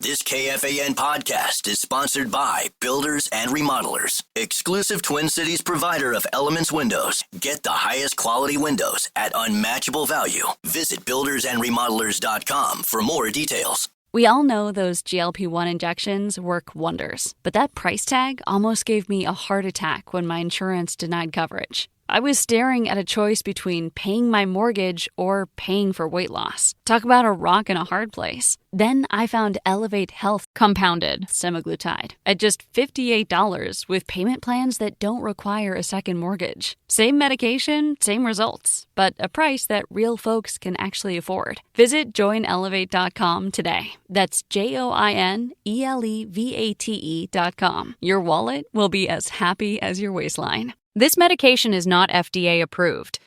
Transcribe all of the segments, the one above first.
This KFAN podcast is sponsored by Builders and Remodelers, exclusive Twin Cities provider of Elements Windows. Get the highest quality windows at unmatchable value. Visit buildersandremodelers.com for more details. We all know those GLP-1 injections work wonders, but that price tag almost gave me a heart attack when my insurance denied coverage. I was staring at a choice between paying my mortgage or paying for weight loss. Talk about a rock and a hard place. Then I found Elevate Health compounded semaglutide at just $58 with payment plans that don't require a second mortgage. Same medication, same results, but a price that real folks can actually afford. Visit joinelevate.com today. That's JOINELEVATE.com. Your wallet will be as happy as your waistline. This medication is not FDA approved.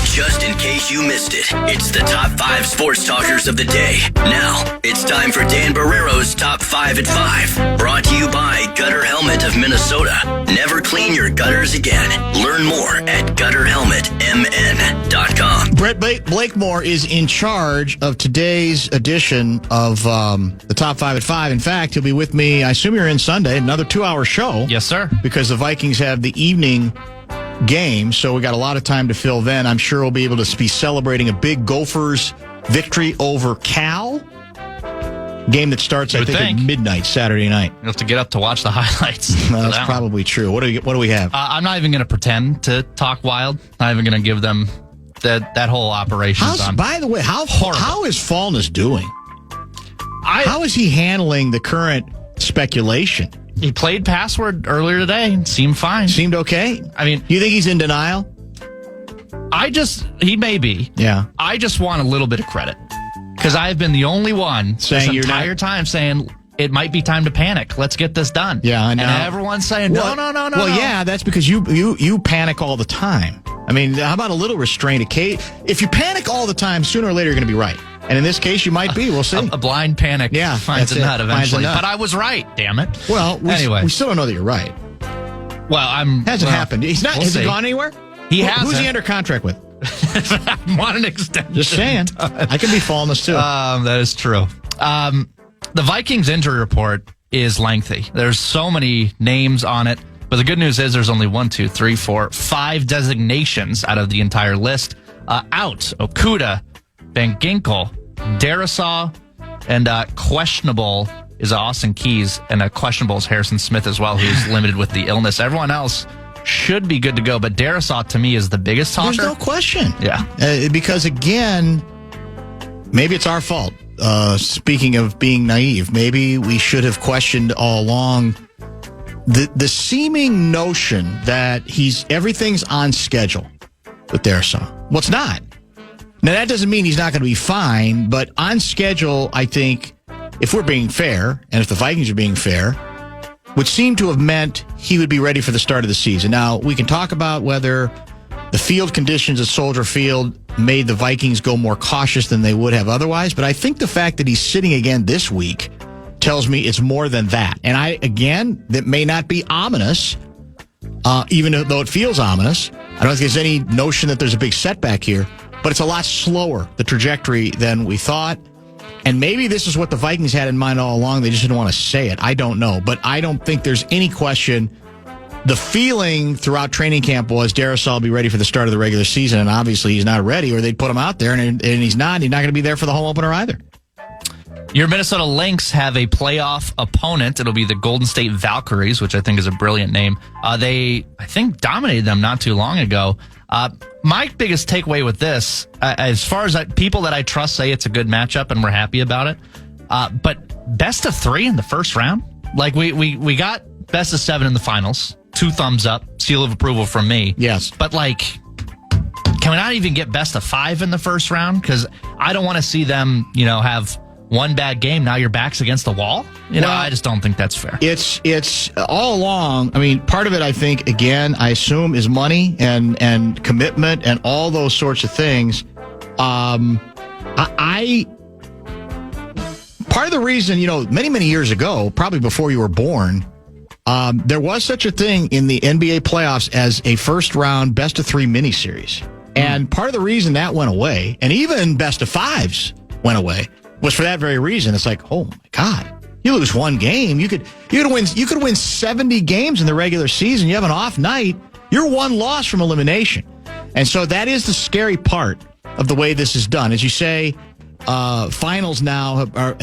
Just in case you missed it, it's the top 5 sports talkers of the day. Now, it's time for Dan Barreiro's Top 5 at 5. Brought to you by Gutter Helmet of Minnesota. Never clean your gutters again. Learn more at gutterhelmetmn.com. Brett Blakemore is in charge of today's edition of the Top 5 at 5. In fact, he'll be with me, I assume you're in Sunday, another 2-hour show. Yes, sir. Because the Vikings have the evening game, so we got a lot of time to fill then. I'm sure we'll be able to be celebrating a big Gophers victory over Cal. Game that starts, I think, at midnight Saturday night. You'll have to get up to watch the highlights. That's probably true. What do we have? I'm not even going to pretend to talk wild. Not even going to give them that whole operation. By the way, how is Fallness doing? How is he handling the current speculation? He played Password earlier today and seemed fine. Seemed okay? I mean, you think he's in denial? He may be. Yeah. I just want a little bit of credit. Because I've been the only one saying this entire time saying it might be time to panic. Let's get this done. Yeah, I know. And everyone's saying, no. Well, yeah, that's because you panic all the time. I mean, how about a little restraint? If you panic all the time, sooner or later you're going to be right. And in this case, you might be. We'll see. A blind panic finds a nut eventually. But I was right, damn it. Well, anyway. We still don't know that you're right. Well, Hasn't happened. Has he gone anywhere? He hasn't. Who's he under contract with? I want an extension. Just saying. I can be Fallness, too. That is true. The Vikings injury report is lengthy. There's so many names on it. But the good news is there's only 5 designations out of the entire list. Out, Okudah, Van Ginkel, Darisaw, and questionable is Austin Keys, and questionable is Harrison Smith as well, who's limited with the illness. Everyone else should be good to go, but Darisaw to me is the biggest talker. There's no question. Yeah. Because again, maybe it's our fault. Speaking of being naive, maybe we should have questioned all along the seeming notion that everything's on schedule with Darisaw. Well, it's not. Now, that doesn't mean he's not going to be fine, but on schedule, I think, if we're being fair, and if the Vikings are being fair, would seem to have meant he would be ready for the start of the season. Now, we can talk about whether the field conditions at Soldier Field made the Vikings go more cautious than they would have otherwise, but I think the fact that he's sitting again this week tells me it's more than that. And that may not be ominous, even though it feels ominous. I don't think there's any notion that there's a big setback here. But it's a lot slower, the trajectory, than we thought. And maybe this is what the Vikings had in mind all along. They just didn't want to say it. I don't know. But I don't think there's any question. The feeling throughout training camp was Darisaw will be ready for the start of the regular season. And obviously he's not ready, or they'd put him out there. And he's not. He's not going to be there for the home opener either. Your Minnesota Lynx have a playoff opponent. It'll be the Golden State Valkyries, which I think is a brilliant name. They, I think, dominated them not too long ago. My biggest takeaway with this, as far as people that I trust say it's a good matchup and we're happy about it, but best of 3 in the first round? Like, we got best of 7 in the finals. 2 thumbs up, seal of approval from me. Yes. But, can we not even get best of 5 in the first round? Because I don't want to see them, have one bad game, now your back's against the wall. I just don't think that's fair. It's all along. I mean, part of it, I think, again, I assume, is money and commitment and all those sorts of things. Part of the reason, many years ago, probably before you were born, there was such a thing in the NBA playoffs as a first round best of 3 miniseries. And part of the reason that went away, and even best of 5s went away, was for that very reason. It's like, oh my God, you lose one game, you could win 70 games in the regular season. You have an off night, you're one loss from elimination, and so that is the scary part of the way this is done. As you say, finals now are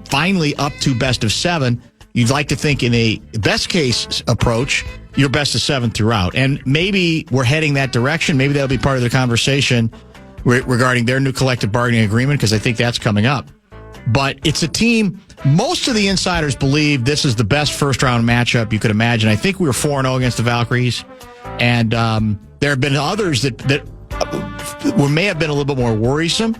finally up to best of 7. You'd like to think in a best case approach, you're best of 7 throughout. And maybe we're heading that direction. Maybe that'll be part of the conversation regarding their new collective bargaining agreement, because I think that's coming up. But it's a team, most of the insiders believe this is the best first-round matchup you could imagine. I think we were 4-0 against the Valkyries. And there have been others that may have been a little bit more worrisome.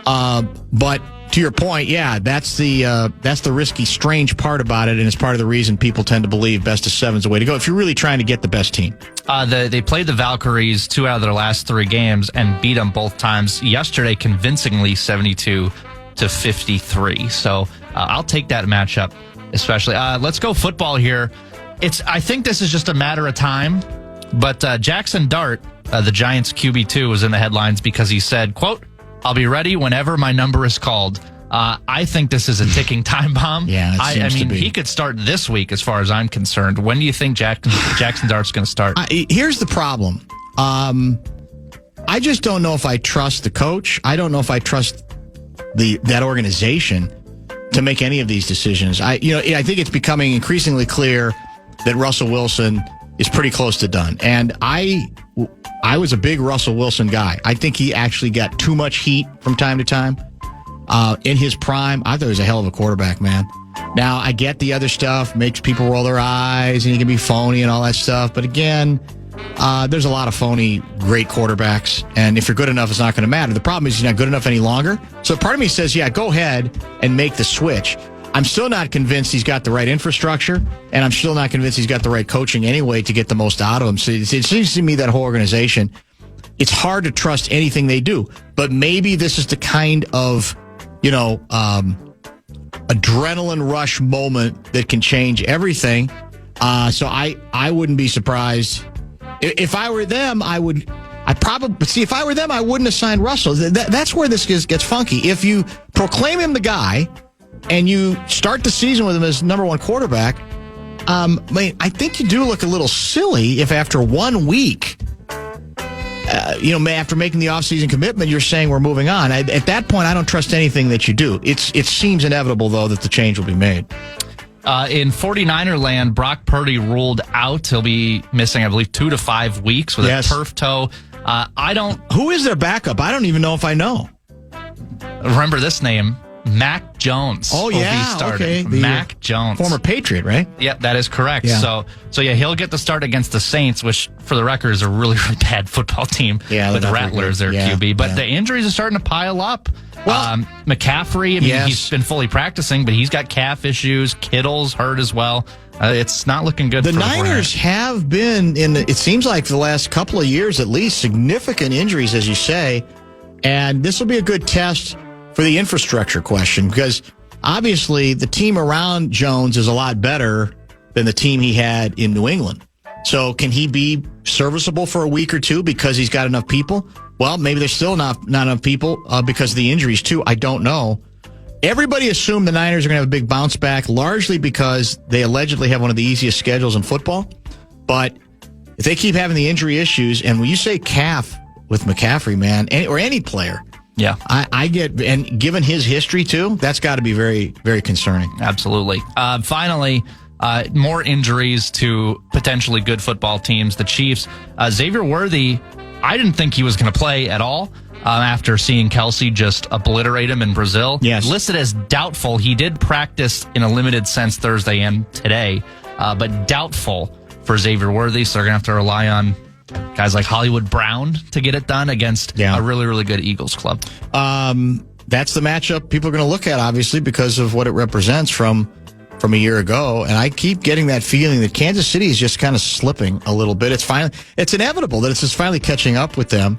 But to your point, yeah, that's the risky, strange part about it, and it's part of the reason people tend to believe best of 7 is the way to go if you're really trying to get the best team. They played the Valkyries 2 out of their last 3 games and beat them both times yesterday, convincingly 72-53. So I'll take that matchup, especially. Let's go football here. I think this is just a matter of time, but Jackson Dart, the Giants QB2, was in the headlines because he said, quote, "I'll be ready whenever my number is called." I think this is a ticking time bomb. Yeah, I mean, he could start this week as far as I'm concerned. When do you think Jackson Dart's going to start? Here's the problem. I just don't know if I trust the coach. I don't know if I trust that organization to make any of these decisions. I think it's becoming increasingly clear that Russell Wilson is pretty close to done. And I was a big Russell Wilson guy. I think he actually got too much heat from time to time. In his prime, I thought he was a hell of a quarterback, man. Now, I get the other stuff, makes people roll their eyes, and he can be phony and all that stuff. But again, there's a lot of phony, great quarterbacks. And if you're good enough, it's not going to matter. The problem is he's not good enough any longer. So part of me says, yeah, go ahead and make the switch. I'm still not convinced he's got the right infrastructure, and I'm still not convinced he's got the right coaching anyway to get the most out of him. So it seems to me that whole organization, it's hard to trust anything they do. But maybe this is the kind of, adrenaline rush moment that can change everything. So I wouldn't be surprised. If I were them, I wouldn't have signed Russell. That's where this gets funky. If you proclaim him the guy and you start the season with him as number 1 quarterback, I think you do look a little silly if after 1 week, after making the offseason commitment, you're saying we're moving on. At that point, I don't trust anything that you do. It seems inevitable, though, that the change will be made. In 49er land, Brock Purdy ruled out. He'll be missing, I believe, 2 to 5 weeks with a turf toe. Who is their backup? I don't even know if I know. Remember this name, Mac Jones. Oh, yeah. Okay. Mac Jones. Former Patriot, right? Yep, that is correct. Yeah. So he'll get the start against the Saints, which, for the record, is a really, really bad football team with Rattlers, their QB. But the injuries are starting to pile up. Well, McCaffrey, he's been fully practicing, but he's got calf issues. Kittle's hurt as well. It's not looking good for the Niners have been, it seems like for the last couple of years at least, significant injuries, as you say. And this will be a good test for the infrastructure question, because obviously the team around Jones is a lot better than the team he had in New England. So can he be serviceable for a week or two because he's got enough people? Well, maybe there's still not enough people because of the injuries too. I don't know. Everybody assumed the Niners are going to have a big bounce back, largely because they allegedly have one of the easiest schedules in football. But if they keep having the injury issues, and when you say calf with McCaffrey, man, or any player, yeah, I get, and given his history too, that's got to be very, very concerning. Absolutely. Finally, more injuries to potentially good football teams. The Chiefs, Xavier Worthy, I didn't think he was going to play at all after seeing Kelsey just obliterate him in Brazil. Yes. Listed as doubtful. He did practice in a limited sense Thursday and today, but doubtful for Xavier Worthy. So they're going to have to rely on guys like Hollywood Brown to get it done against a really, really good Eagles club. That's the matchup people are going to look at, obviously, because of what it represents from a year ago. And I keep getting that feeling that Kansas City is just kind of slipping a little bit. It's inevitable that it's just finally catching up with them.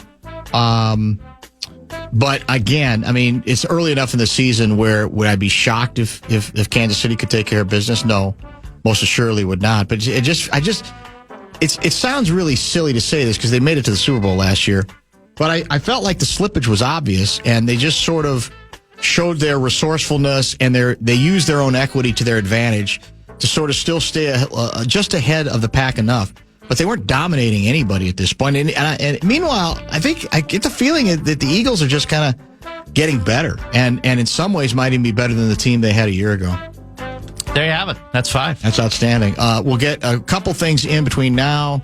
But again, it's early enough in the season where would I be shocked if Kansas City could take care of business? No, most assuredly would not. But it sounds really silly to say this because they made it to the Super Bowl last year, but I felt like the slippage was obvious, and they just sort of showed their resourcefulness and they used their own equity to their advantage to sort of still stay just ahead of the pack enough. But they weren't dominating anybody at this point. And meanwhile, I think I get the feeling that the Eagles are just kind of getting better and in some ways might even be better than the team they had a year ago. There you have it. That's 5. That's outstanding. We'll get a couple things in between now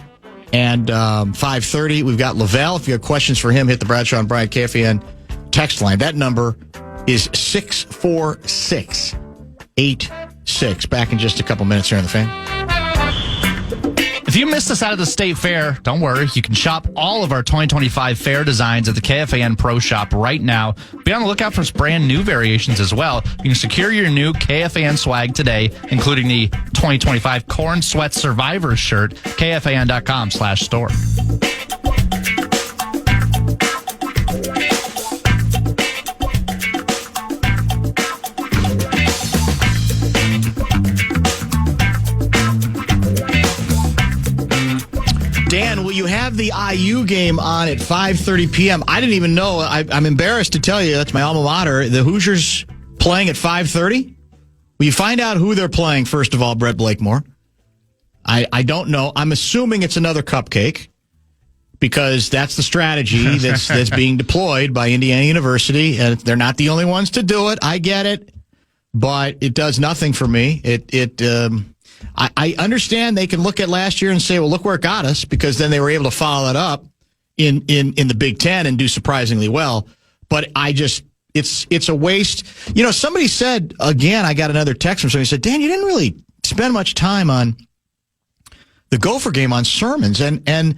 and 5:30. We've got Lavelle. If you have questions for him, hit the Bradshaw and Bryant KFAN text line. That number is 64686. Back in just a couple minutes here on the Fan. If you missed us out of the state fair, don't worry. You can shop all of our 2025 fair designs at the KFAN Pro Shop right now. Be on the lookout for brand new variations as well. You can secure your new KFAN swag today, including the 2025 Corn Sweat Survivors shirt, KFAN.com/store. Dan, will you have the IU game on at 5:30 p.m.? I didn't even know. I'm embarrassed to tell you, that's my alma mater. The Hoosiers playing at 5:30? Will you find out who they're playing, first of all, Brett Blakemore? I don't know. I'm assuming it's another cupcake because that's the strategy that's being deployed by Indiana University. And they're not the only ones to do it. I get it. But it does nothing for me. I understand they can look at last year and say, well, look where it got us, because then they were able to follow that up in the Big Ten and do surprisingly well. But it's a waste. You know, somebody said, again, I got another text from somebody who said, Dan, you didn't really spend much time on the Gopher game on sermons. And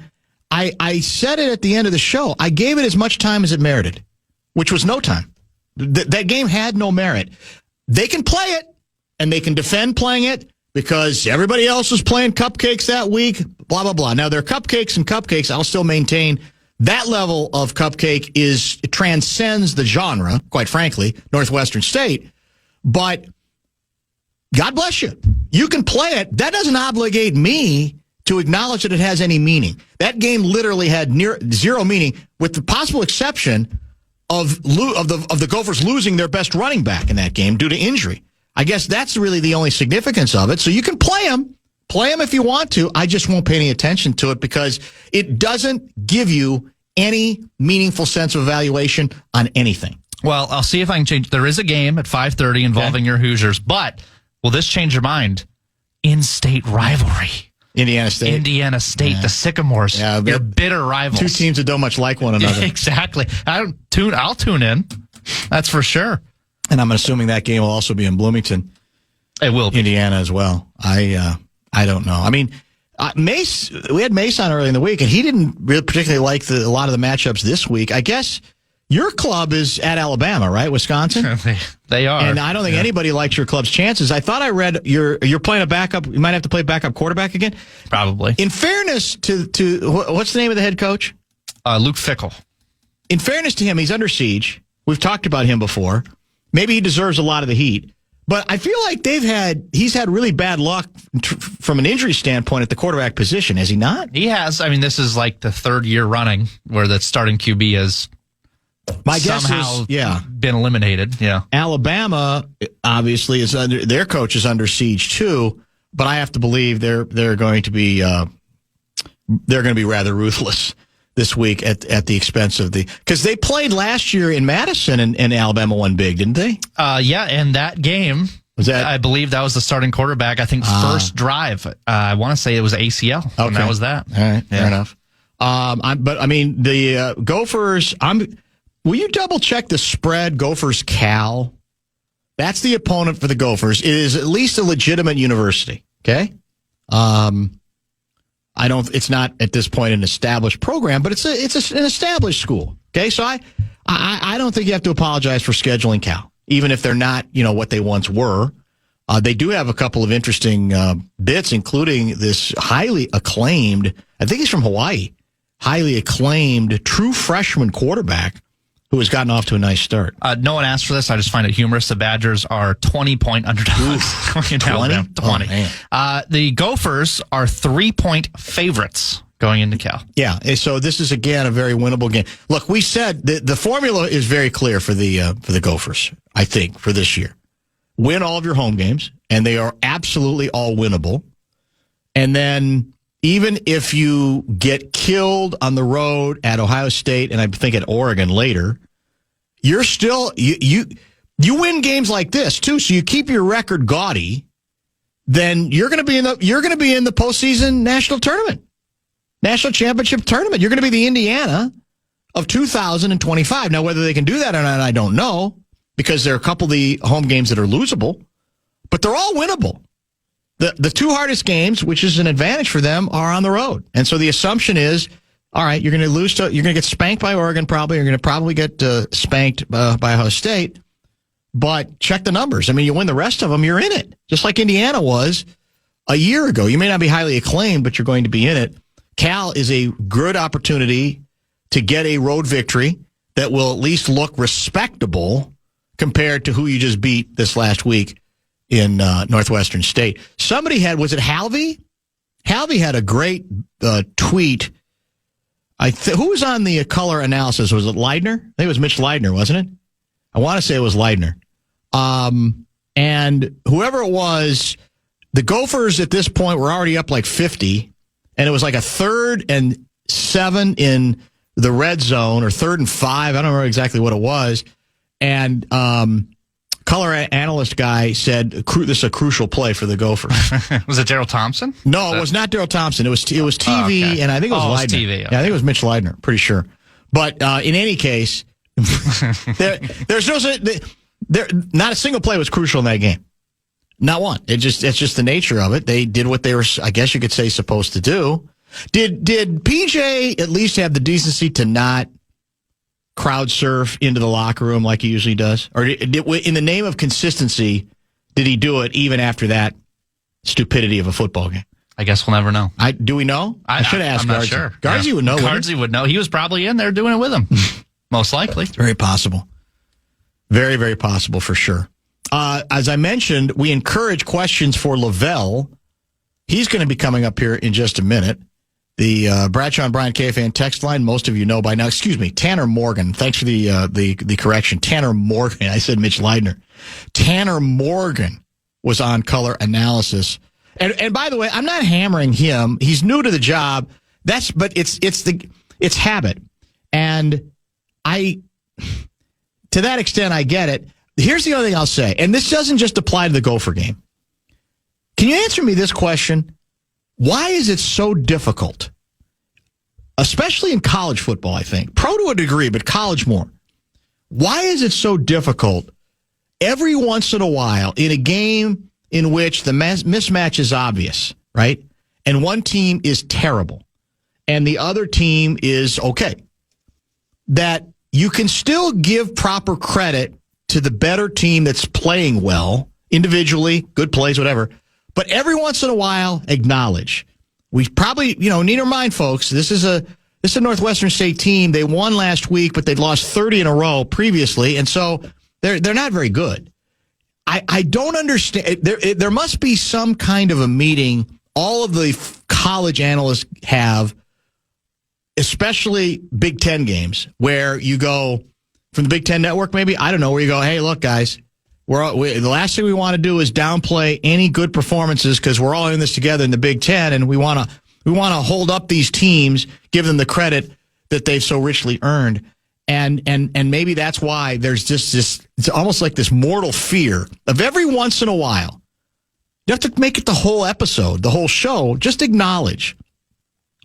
I said it at the end of the show. I gave it as much time as it merited, which was no time. That game had no merit. They can play it and they can defend playing it, because everybody else was playing cupcakes that week, blah, blah, blah. Now, they're cupcakes and cupcakes. I'll still maintain that level of cupcake it transcends the genre, quite frankly, Northwestern State. But God bless you. You can play it. That doesn't obligate me to acknowledge that it has any meaning. That game literally had near zero meaning, with the possible exception of the Gophers losing their best running back in that game due to injury. I guess that's really the only significance of it. So you can play them if you want to. I just won't pay any attention to it because it doesn't give you any meaningful sense of evaluation on anything. Well, I'll see if I can change. There is a game at 5:30 involving your Hoosiers, but will this change your mind? In-state rivalry. Indiana State, yeah. The Sycamores, your bitter rivals. Two teams that don't much like one another. Exactly. I'll tune in. That's for sure. And I'm assuming that game will also be in Bloomington. It will be. Indiana as well. I don't know. I mean, Mace. We had Mace on early in the week, and he didn't really particularly like a lot of the matchups this week. I guess your club is at Alabama, right? Wisconsin. They are, and I don't think anybody likes your club's chances. I thought I read you're playing a backup. You might have to play backup quarterback again. Probably. In fairness to what's the name of the head coach? Luke Fickell. In fairness to him, he's under siege. We've talked about him before. Maybe he deserves a lot of the heat, but I feel like he's had really bad luck from an injury standpoint at the quarterback position, has he not? He has. I mean, this is like the third year running where the starting QB has been eliminated. Yeah. Alabama obviously is their coach is under siege too, but I have to believe they're going to be rather ruthless this week at the expense of because they played last year in Madison and Alabama won big, didn't they? Yeah, and that game, I believe that was the starting quarterback. I think first drive. I want to say it was ACL. Okay. And that was that. All right, fair enough. But I mean the Gophers. Will you double check the spread? Gophers Cal. That's the opponent for the Gophers. It is at least a legitimate university. Okay. It's not at this point an established program, but it's an established school. Okay, so I don't think you have to apologize for scheduling Cal, even if they're not, what they once were. They do have a couple of interesting bits, including this highly acclaimed, I think he's from Hawaii, highly acclaimed true freshman quarterback who has gotten off to a nice start. No one asked for this. I just find it humorous. The Badgers are 20-point underdogs. 20? Oh, the Gophers are 3-point favorites going into Cal. Yeah, so this is, again, a very winnable game. Look, we said the formula is very clear for the Gophers, I think, for this year. Win all of your home games, and they are absolutely all winnable. And then even if you get killed on the road at Ohio State, and I think at Oregon later, you're still you win games like this too. So you keep your record gaudy, then you're going to be in the postseason national championship tournament. You're going to be the Indiana of 2025. Now, whether they can do that or not, I don't know, because there are a couple of the home games that are losable, but they're all winnable. The two hardest games, which is an advantage for them, are on the road. And so the assumption is, all right, you're going to get spanked by Oregon probably. You're going to probably get spanked by Ohio State. But check the numbers. I mean, you win the rest of them, you're in it. Just like Indiana was a year ago. You may not be highly acclaimed, but you're going to be in it. Cal is a good opportunity to get a road victory that will at least look respectable compared to who you just beat this last week in Northwestern State. Somebody was it Halvey? Halvey had a great tweet. Who was on the color analysis? Was it Leidner? I think it was Mitch Leidner, wasn't it? I want to say it was Leidner. And whoever it was, the Gophers at this point were already up like 50, and it was like a 3rd and 7 in the red zone, or 3rd and 5. I don't remember exactly what it was. And color analyst guy said this is a crucial play for the Gophers. Was it Daryl Thompson? No, it was not Daryl Thompson. It was TV, and I think it was Leidner. TV, okay. Yeah, I think it was Mitch Leidner, pretty sure. But in any case, there's not a single play was crucial in that game. Not one. It's just the nature of it. They did what they were, I guess you could say, supposed to do. Did PJ at least have the decency to not crowd surf into the locker room like he usually does? Or in the name of consistency, did he do it even after that stupidity of a football game? I guess we'll never know. Do we know? I should have asked I'm not Guardsy. sure. Guardsy would know. Guardsy would know. He was probably in there doing it with him. Most likely. Very possible. Very, very possible for sure. As I mentioned, we encourage questions for Lavelle. He's going to be coming up here in just a minute. The Bradshaw and Bryant KFAN text line, most of you know by now. Excuse me, Tanner Morgan. Thanks for the correction. Tanner Morgan. I said Mitch Leidner. Tanner Morgan was on color analysis. And by the way, I'm not hammering him. He's new to the job. But it's habit. And to that extent, I get it. Here's the other thing I'll say, and this doesn't just apply to the Gopher game. Can you answer me this question? Why is it so difficult, especially in college football, I think, pro to a degree, but college more? Why is it so difficult every once in a while in a game in which the mismatch is obvious, right? And one team is terrible and the other team is okay, that you can still give proper credit to the better team that's playing well, individually, good plays, whatever. But every once in a while, acknowledge. We probably, need to remind folks, this is a Northwestern State team. They won last week, but they'd lost 30 in a row previously, and so they're not very good. I don't understand. There must be some kind of a meeting all of the college analysts have, especially Big Ten games, where you go from the Big Ten Network, maybe, I don't know, where you go, hey, look, guys, the last thing we want to do is downplay any good performances because we're all in this together in the Big Ten, and we want to hold up these teams, give them the credit that they've so richly earned, and maybe that's why there's just this. It's almost like this mortal fear of every once in a while. You have to make it the whole episode, the whole show. Just acknowledge,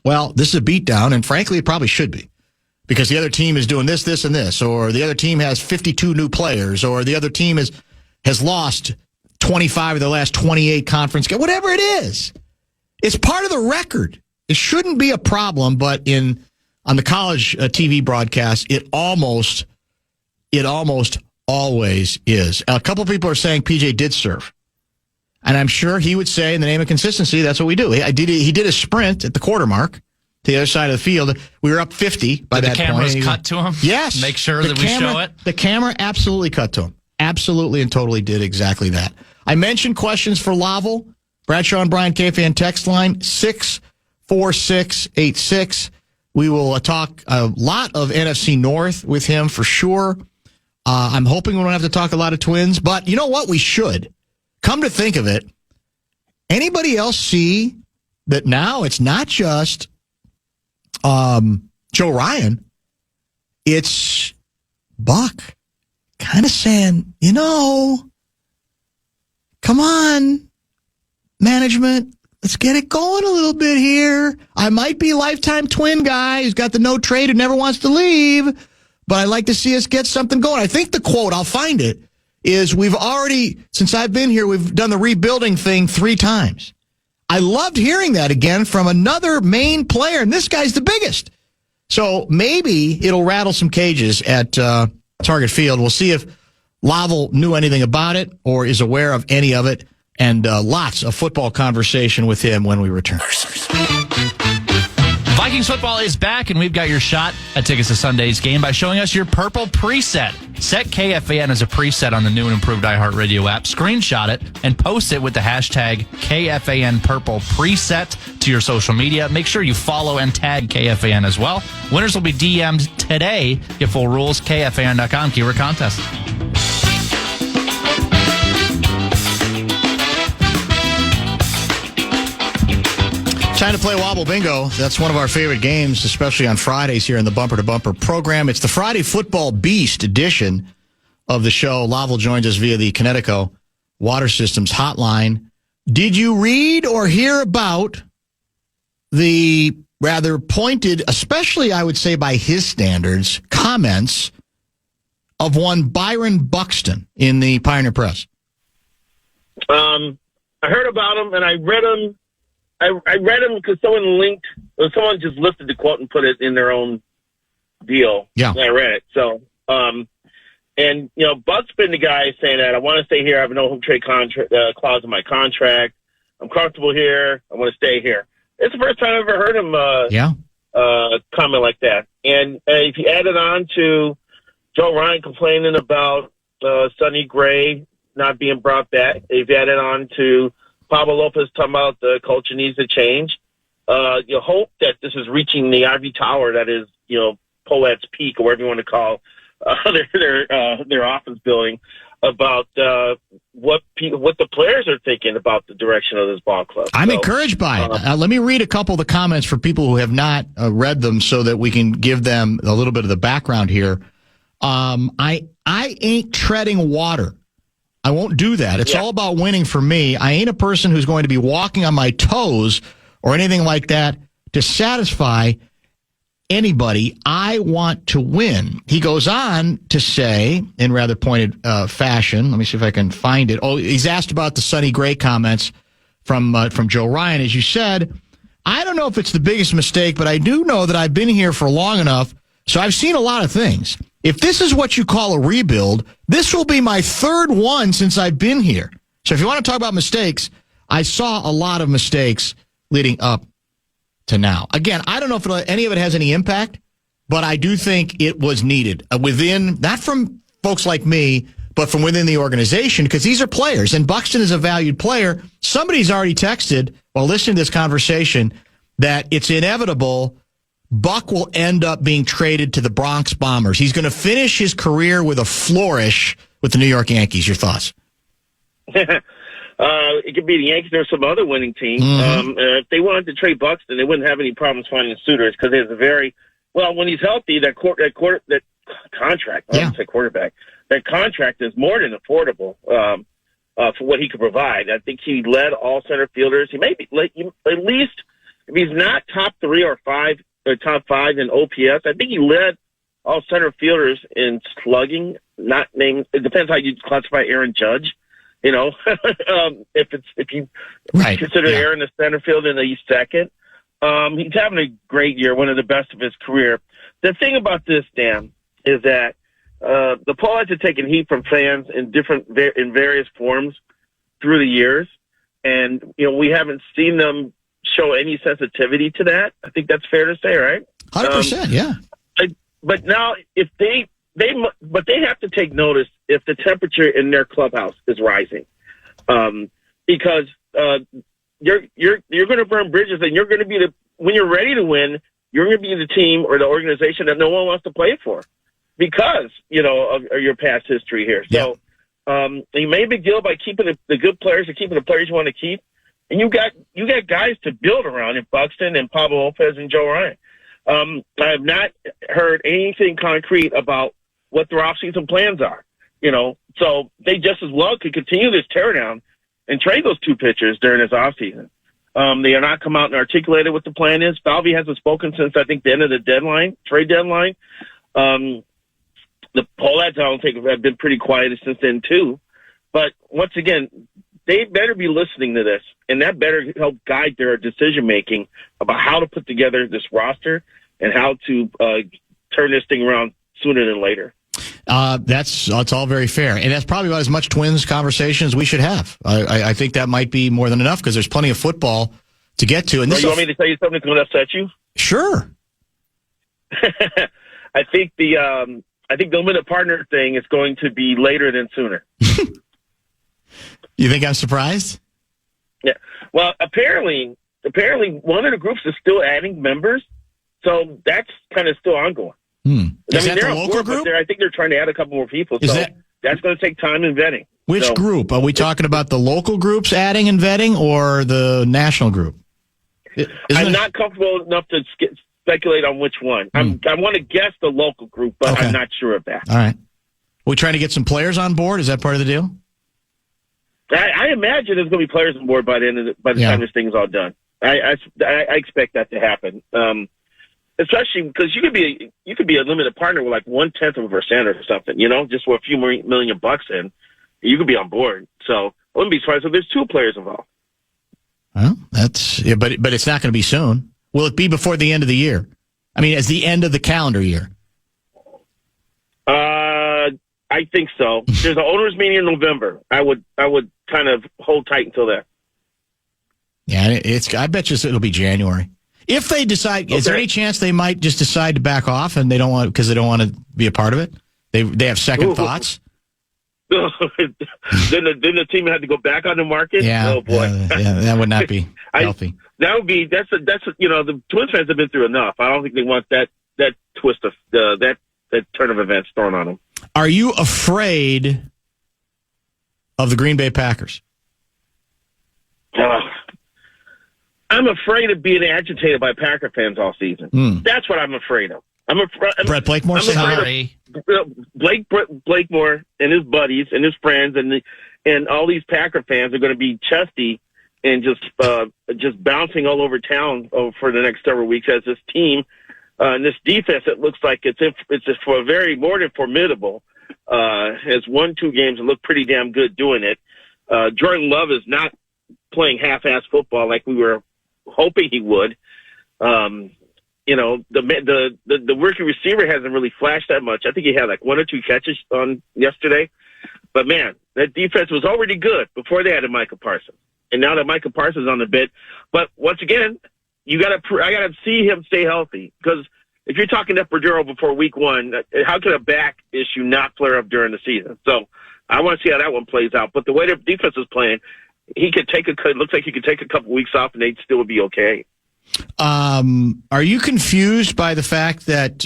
well, this is a beatdown, and frankly, it probably should be. Because the other team is doing this, this, and this, or the other team has 52 new players, or the other team has lost 25 of the last 28 conference games, whatever it is. It's part of the record. It shouldn't be a problem, but on the college TV broadcast, it almost always is. A couple of people are saying PJ did serve. And I'm sure he would say, in the name of consistency, that's what we do. He did a sprint at the quarter mark to the other side of the field. We were up 50 by that point. The cameras cut to him? Yes. Make sure that we show it? The camera absolutely cut to him. Absolutely and totally did exactly that. I mentioned questions for Lavelle. Bradshaw and Bryant KFAN text line, 888-203-4686. We will talk a lot of NFC North with him for sure. I'm hoping we don't have to talk a lot of Twins, but you know what? We should. Come to think of it, anybody else see that now it's not just Joe Ryan, it's Buck kind of saying, come on, management, let's get it going a little bit here. I might be a lifetime Twin guy who's got the no trade who never wants to leave, but I'd like to see us get something going. I think the quote, I'll find it, is we've already, since I've been here, we've done the rebuilding thing 3 times. I loved hearing that again from another main player, and this guy's the biggest. So maybe it'll rattle some cages at Target Field. We'll see if Lavelle knew anything about it or is aware of any of it, and lots of football conversation with him when we return. Vikings football is back, and we've got your shot at tickets to Sunday's game by showing us your purple preset. Set KFAN as a preset on the new and improved iHeartRadio app. Screenshot it and post it with the hashtag KFAN Purple Preset to your social media. Make sure you follow and tag KFAN as well. Winners will be DM'd today. Get full rules, KFAN.com, keyword contest. Time to play Wobble Bingo. That's one of our favorite games, especially on Fridays here in the Bumper to Bumper program. It's the Friday Football Beast edition of the show. Lavelle joins us via the Connecticut Water Systems hotline. Did you read or hear about the rather pointed, especially I would say by his standards, comments of one Byron Buxton in the Pioneer Press? I heard about him and I read him. I read them because someone just lifted the quote and put it in their own deal. Yeah. And I read it. So, Buck's been the guy saying that I want to stay here. I have no home trade clause in my contract. I'm comfortable here. I want to stay here. It's the first time I've ever heard him comment like that. And if you add it on to Joe Ryan complaining about Sonny Gray not being brought back, if you add it on to Pablo Lopez talking about the culture needs to change. You hope that this is reaching the ivory tower that is, Poet's Peak or whatever you want to call their office building about what the players are thinking about the direction of this ball club. I'm encouraged by it. Let me read a couple of the comments for people who have not read them so that we can give them a little bit of the background here. I ain't treading water. I won't do that. It's all about winning for me. I ain't a person who's going to be walking on my toes or anything like that to satisfy anybody. I want to win. He goes on to say, in rather pointed fashion, let me see if I can find it. Oh, he's asked about the Sonny Gray comments from Joe Ryan. As you said, I don't know if it's the biggest mistake, but I do know that I've been here for long enough, so I've seen a lot of things. If this is what you call a rebuild, this will be my 3rd one since I've been here. So if you want to talk about mistakes, I saw a lot of mistakes leading up to now. Again, I don't know if any of it has any impact, but I do think it was needed within, not from folks like me, but from within the organization, because these are players, and Buxton is a valued player. Somebody's already texted while listening to this conversation that it's inevitable Buck will end up being traded to the Bronx Bombers. He's going to finish his career with a flourish with the New York Yankees. Your thoughts? It could be the Yankees or some other winning team. Mm-hmm. If they wanted to trade Buxton, they wouldn't have any problems finding suitors because he has a very when he's healthy, that contract. I don't say quarterback. That contract is more than affordable for what he could provide. I think he led all center fielders. He may be at least if he's not top 3 or 5. Or top 5 in OPS. I think he led all center fielders in slugging. Not named. It depends how you classify Aaron Judge. If you consider Aaron the center field and he's second, he's having a great year, one of the best of his career. The thing about this, Dan, is that the Poets have taken heat from fans in various forms through the years, and we haven't seen them show any sensitivity to that. I think that's fair to say, right? 100%, yeah. But now, if they have to take notice if the temperature in their clubhouse is rising, because you're going to burn bridges, and you're going to be when you're ready to win, you're going to be the team or the organization that no one wants to play for because, of your past history here. So you made a big deal by keeping the good players and keeping the players you want to keep. And you got guys to build around in Buxton and Pablo Lopez and Joe Ryan. I have not heard anything concrete about what their offseason plans are. So they just as well could continue this teardown and trade those two pitchers during this offseason. They are not come out and articulated what the plan is. Falvey hasn't spoken since, I think, the end of the trade deadline. The Pohlads, I don't think, have been pretty quiet since then, too. But once again, they better be listening to this, and that better help guide their decision-making about how to put together this roster and how to turn this thing around sooner than later. That's all very fair. And that's probably about as much Twins conversation as we should have. I think that might be more than enough because there's plenty of football to get to. And you want me to tell you something that's going to upset you? Sure. I think the limited partner thing is going to be later than sooner. You think I'm surprised? Yeah. Well, apparently one of the groups is still adding members, so that's kind of still ongoing. Is that the local group? I think they're trying to add a couple more people. That's going to take time and vetting. Which group? Are we talking about the local groups adding and vetting or the national group? I'm not comfortable enough to speculate on which one. I want to guess the local group, but okay. I'm not sure of that. All right. We trying to get some players on board? Is that part of the deal? I imagine there's going to be players on board by the time this thing is all done. I expect that to happen. Especially because you could be a limited partner with like 1/10 of a percent or something, just for a few million bucks in, you could be on board. So I wouldn't be surprised if there's two players involved. Well, but it's not going to be soon. Will it be before the end of the year? I mean, as the end of the calendar year? I think so. There's an owners meeting in November. I would kind of hold tight until then. Yeah, I bet you it'll be January. If they decide, is there any chance they might just decide to back off and they don't want to be a part of it? They have second thoughts. Then the team had to go back on the market. Yeah. Oh boy. Yeah, that would not be healthy. That's the Twins fans have been through enough. I don't think they want that twist of that turn of events thrown on them. Are you afraid of the Green Bay Packers? I'm afraid of being agitated by Packer fans all season. That's what I'm afraid of. Brett Blakemore? Sorry. Blakemore and his buddies and his friends and all these Packer fans are going to be chesty and just bouncing all over town for the next several weeks as this team and this defense, it looks like it's just for a very more than formidable. Has won 2 games and looked pretty damn good doing it. Jordan Love is not playing half-ass football like we were hoping he would. The rookie receiver hasn't really flashed that much. I think he had like 1 or 2 catches on yesterday. But man, that defense was already good before they added Micah Parsons. And now that Micah Parsons is on the bit, but once again, I gotta see him stay healthy, because if you're talking epidural before week 1, how can a back issue not flare up during the season? So I want to see how that one plays out. But the way the defense is playing, it looks like he could take a couple weeks off and they'd still be okay. Are you confused by the fact that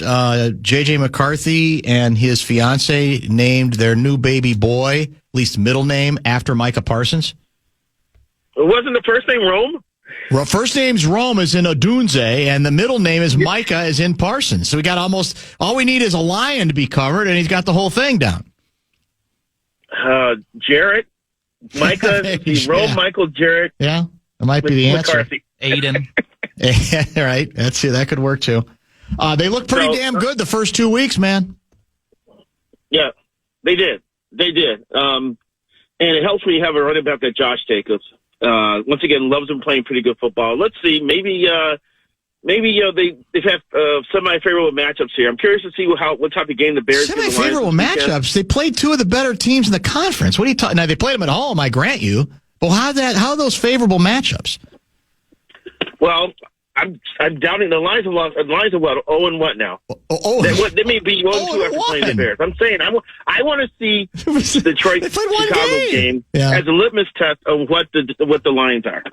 J.J. McCarthy and his fiance named their new baby boy, at least middle name, after Micah Parsons? It wasn't the first name Rome? Well, first name's Rome is in Odunze, and the middle name is Micah is in Parsons. So we got all we need is a lion to be covered, and he's got the whole thing down. Jarrett, Micah, Rome, Michael, Jarrett. Yeah, that might be the answer. McCarthy. Aiden. Right, that could work too. They look pretty damn good the first 2 weeks, man. Yeah, they did. And it helps when you have a running back like Josh Jacobs. Once again, loves him playing pretty good football. Let's see, maybe they've had semi-favorable matchups here. I'm curious to see what type of game the Bears. Semi-favorable matchups. They played 2 of the better teams in the conference. What are you talking? Now they played them at home, I grant you. But how are those favorable matchups? Well, I'm doubting the lines of what 0 and what now? They may be 1-2 after playing the Bears. I'm saying I want to see Detroit Chicago game as a litmus test of what the lines are.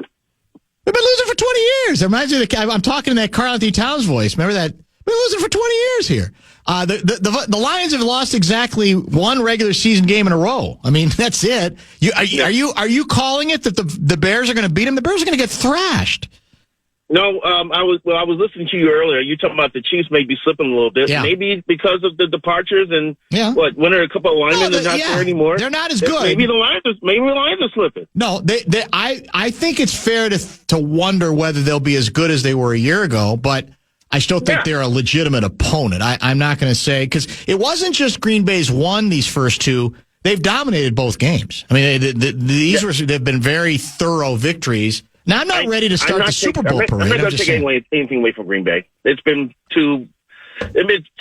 We've been losing for 20 years. It reminds me of I'm talking in that Karl Anthony Towns voice. Remember that? We've been losing for 20 years here. The Lions have lost exactly one regular season game in a row. I mean, that's it. Are you calling it that the Bears are going to beat them? The Bears are going to get thrashed. No, I was listening to you earlier. You talking about the Chiefs may be slipping a little bit. Yeah. Maybe because of the departures and when are a couple of linemen are not there anymore. They're not as good. Maybe the Lions are slipping. No, I think it's fair to wonder whether they'll be as good as they were a year ago, but I still think they're a legitimate opponent. I'm not going to say, because it wasn't just Green Bay's won these first two. They've dominated both games. I mean, they've been very thorough victories. Now, I'm not ready to start the Super Bowl parade. I'm not going to take anything away from Green Bay. It's been two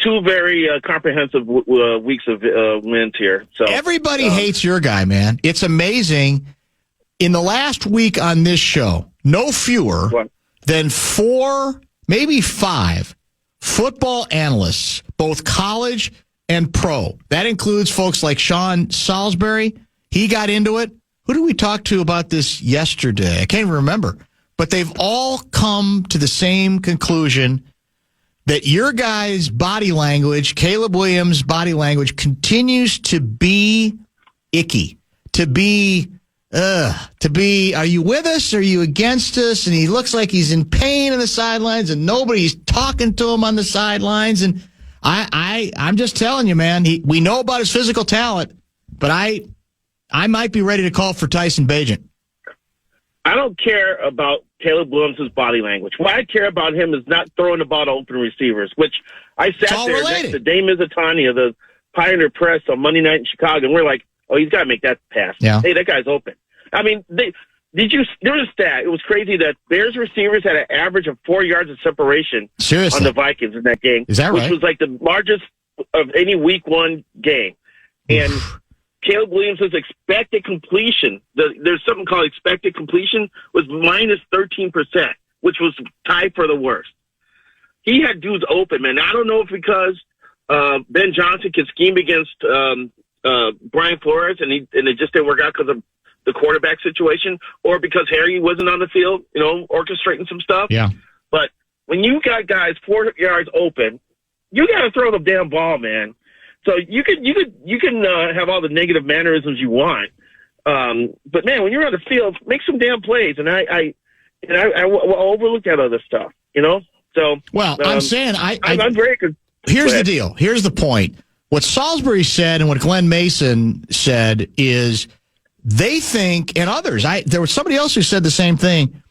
very comprehensive weeks of wins here. So everybody hates your guy, man. It's amazing. In the last week on this show, no fewer than 4, maybe 5 football analysts, both college and pro. That includes folks like Sean Salisbury. He got into it. Who did we talk to about this yesterday? I can't even remember. But they've all come to the same conclusion that your guy's body language, Caleb Williams' body language, continues to be icky. To be, are you with us? Are you against us? And he looks like he's in pain on the sidelines and nobody's talking to him on the sidelines. And I'm just telling you, man, we know about his physical talent, but I might be ready to call for Tyson Bagent. I don't care about Caleb Williams' body language. What I care about him is not throwing the ball to open receivers, which I sat there next to Dame Mizutani of the Pioneer Press on Monday night in Chicago, and we're like, oh, he's got to make that pass. Yeah. Hey, that guy's open. I mean, there was a stat. It was crazy that Bears receivers had an average of 4 yards of separation on the Vikings in that game. Is that right? Which was like the largest of any week one game. And Caleb Williams' expected completion, there's something called expected completion, was minus 13%, which was tied for the worst. He had dudes open, man. I don't know if because Ben Johnson can scheme against Brian Flores and it just didn't work out because of the quarterback situation, or because Harry wasn't on the field, orchestrating some stuff. Yeah. But when you got guys 4 yards open, you got to throw the damn ball, man. So you can have all the negative mannerisms you want, but man, when you're on the field, make some damn plays. And I overlook that other stuff, So I'm saying I'm very good. Here's the deal. Here's the point. What Salisbury said and what Glenn Mason said is they think, and others, there was somebody else who said the same thing,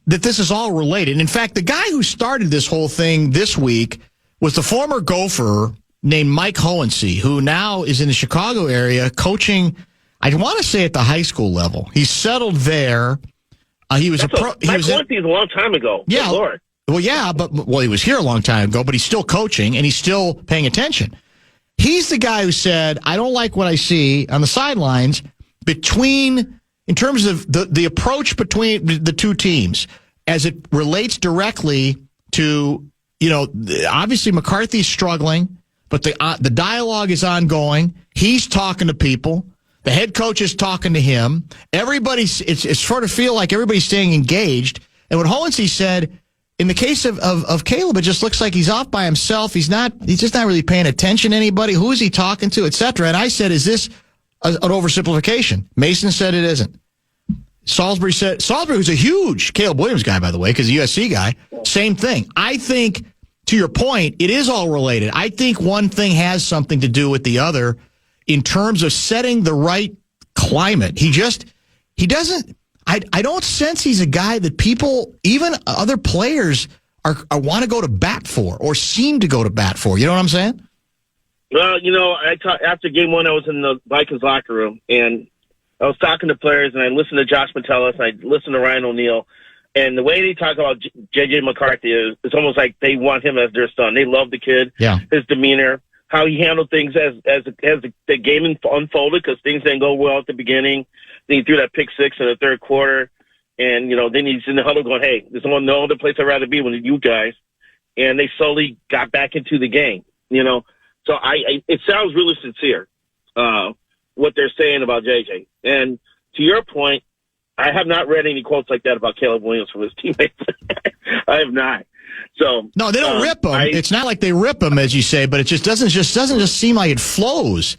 that this is all related. And in fact, the guy who started this whole thing this week was the former Gopher named Mike Hohensee, who now is in the Chicago area coaching, I want to say at the high school level. He's settled there. He was Mike Hohensee is a long time ago. Yeah. Good Lord. Well, he was here a long time ago, but he's still coaching and he's still paying attention. He's the guy who said, I don't like what I see on the sidelines in terms of the approach between the two teams as it relates directly to, obviously McCarthy's struggling, but the dialogue is ongoing. He's talking to people. The head coach is talking to him. It's sort of feel like everybody's staying engaged. And what Hohensee said, in the case of Caleb, it just looks like he's off by himself. He's just not really paying attention to anybody. Who is he talking to, et cetera? And I said, is this an oversimplification? Mason said it isn't. Salisbury, who's a huge Caleb Williams guy, by the way, because a USC guy, same thing. I think, to your point, it is all related. I think one thing has something to do with the other in terms of setting the right climate. He doesn't, I don't sense he's a guy that people, even other players, are want to go to bat for or seem to go to bat for. You know what I'm saying? Well, after game one, I was in the Vikings locker room, and I was talking to players, and I listened to Josh Metellus, and I listened to Ryan O'Neal, and the way they talk about J.J. McCarthy is it's almost like they want him as their son. They love the kid, his demeanor, how he handled things as the game unfolded, because things didn't go well at the beginning. Then he threw that pick six in the third quarter, and then he's in the huddle going, "Hey, there's no other place I'd rather be than you guys." And they slowly got back into the game, So it sounds really sincere, what they're saying about JJ. And to your point, I have not read any quotes like that about Caleb Williams from his teammates. I have not. So no, they don't rip him. It's not like they rip him, as you say, but it doesn't seem like it flows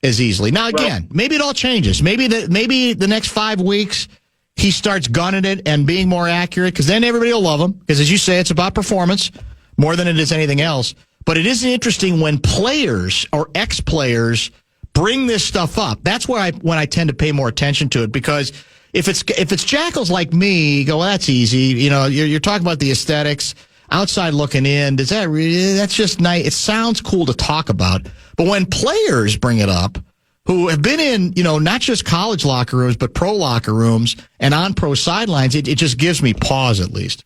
as easily. Now, again, maybe it all changes. Maybe the next 5 weeks he starts gunning it and being more accurate, because then everybody will love him. Because as you say, it's about performance more than it is anything else. But it is interesting when players or ex-players bring this stuff up. That's where when I tend to pay more attention to it, because if it's jackals like me, you go, well, that's easy. You know, you're talking about the aesthetics, outside looking in. That's just nice. It sounds cool to talk about. But when players bring it up, who have been in, not just college locker rooms, but pro locker rooms and on pro sidelines, it just gives me pause, at least.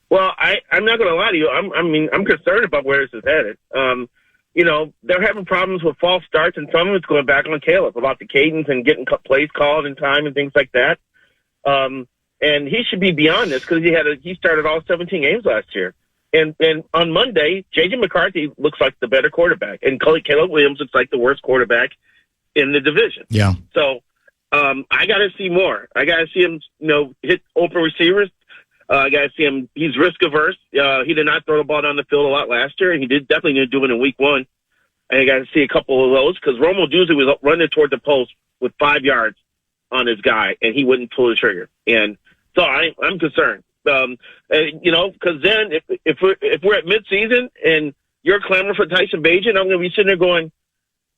Well, I'm not going to lie to you. I'm concerned about where this is headed. They're having problems with false starts, and some of it's going back on Caleb about the cadence and getting plays called in time and things like that. And he should be beyond this, because he started all 17 games last year. And on Monday, J.J. McCarthy looks like the better quarterback, and Caleb Williams looks like the worst quarterback in the division. Yeah. So I got to see more. I got to see him, hit open receivers. I got to see him. He's risk averse. He did not throw the ball down the field a lot last year, and he definitely didn't do it in week 1. And I got to see a couple of those, because Romo Duzzi was running toward the post with 5 yards on his guy, and he wouldn't pull the trigger. And so I'm concerned. Because then if we're at midseason and you're clamoring for Tyson Bagent, I'm going to be sitting there going,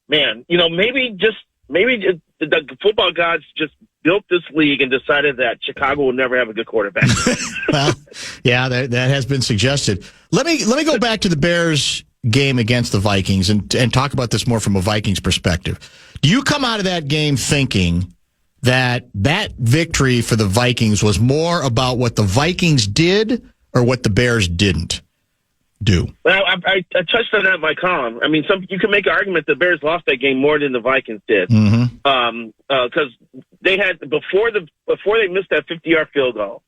man, maybe the football gods just built this league and decided that Chicago will never have a good quarterback. Well, yeah, that has been suggested. Let me go back to the Bears game against the Vikings and talk about this more from a Vikings perspective. Do you come out of that game thinking that victory for the Vikings was more about what the Vikings did or what the Bears didn't do? Well, I touched on that in my column. I mean, you can make an argument the Bears lost that game more than the Vikings did. Because they had before they missed that 50-yard field goal,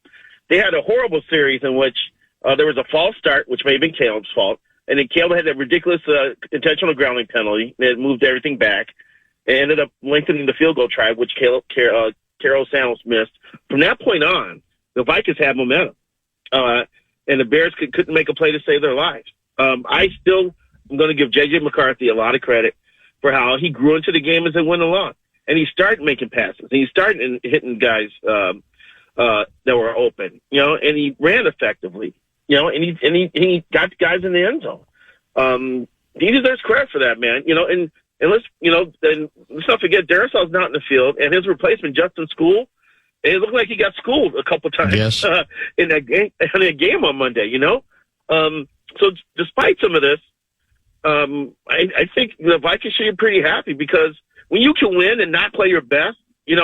they had a horrible series in which there was a false start, which may have been Caleb's fault, and then Caleb had that ridiculous intentional grounding penalty that moved everything back. It ended up lengthening the field goal drive, which Carol Sandals missed. From that point on, the Vikings had momentum, and the Bears couldn't make a play to save their lives. I still am going to give J.J. McCarthy a lot of credit for how he grew into the game as it went along, and he started making passes, and he started hitting guys that were open, and he ran effectively, and he got guys in the end zone. He deserves credit for that, man. And let's not forget, Darisaul's not in the field, and his replacement, Justin School, it looked like he got schooled a couple times in that game on Monday. So despite some of this, I think the Vikings should be pretty happy, because when you can win and not play your best, you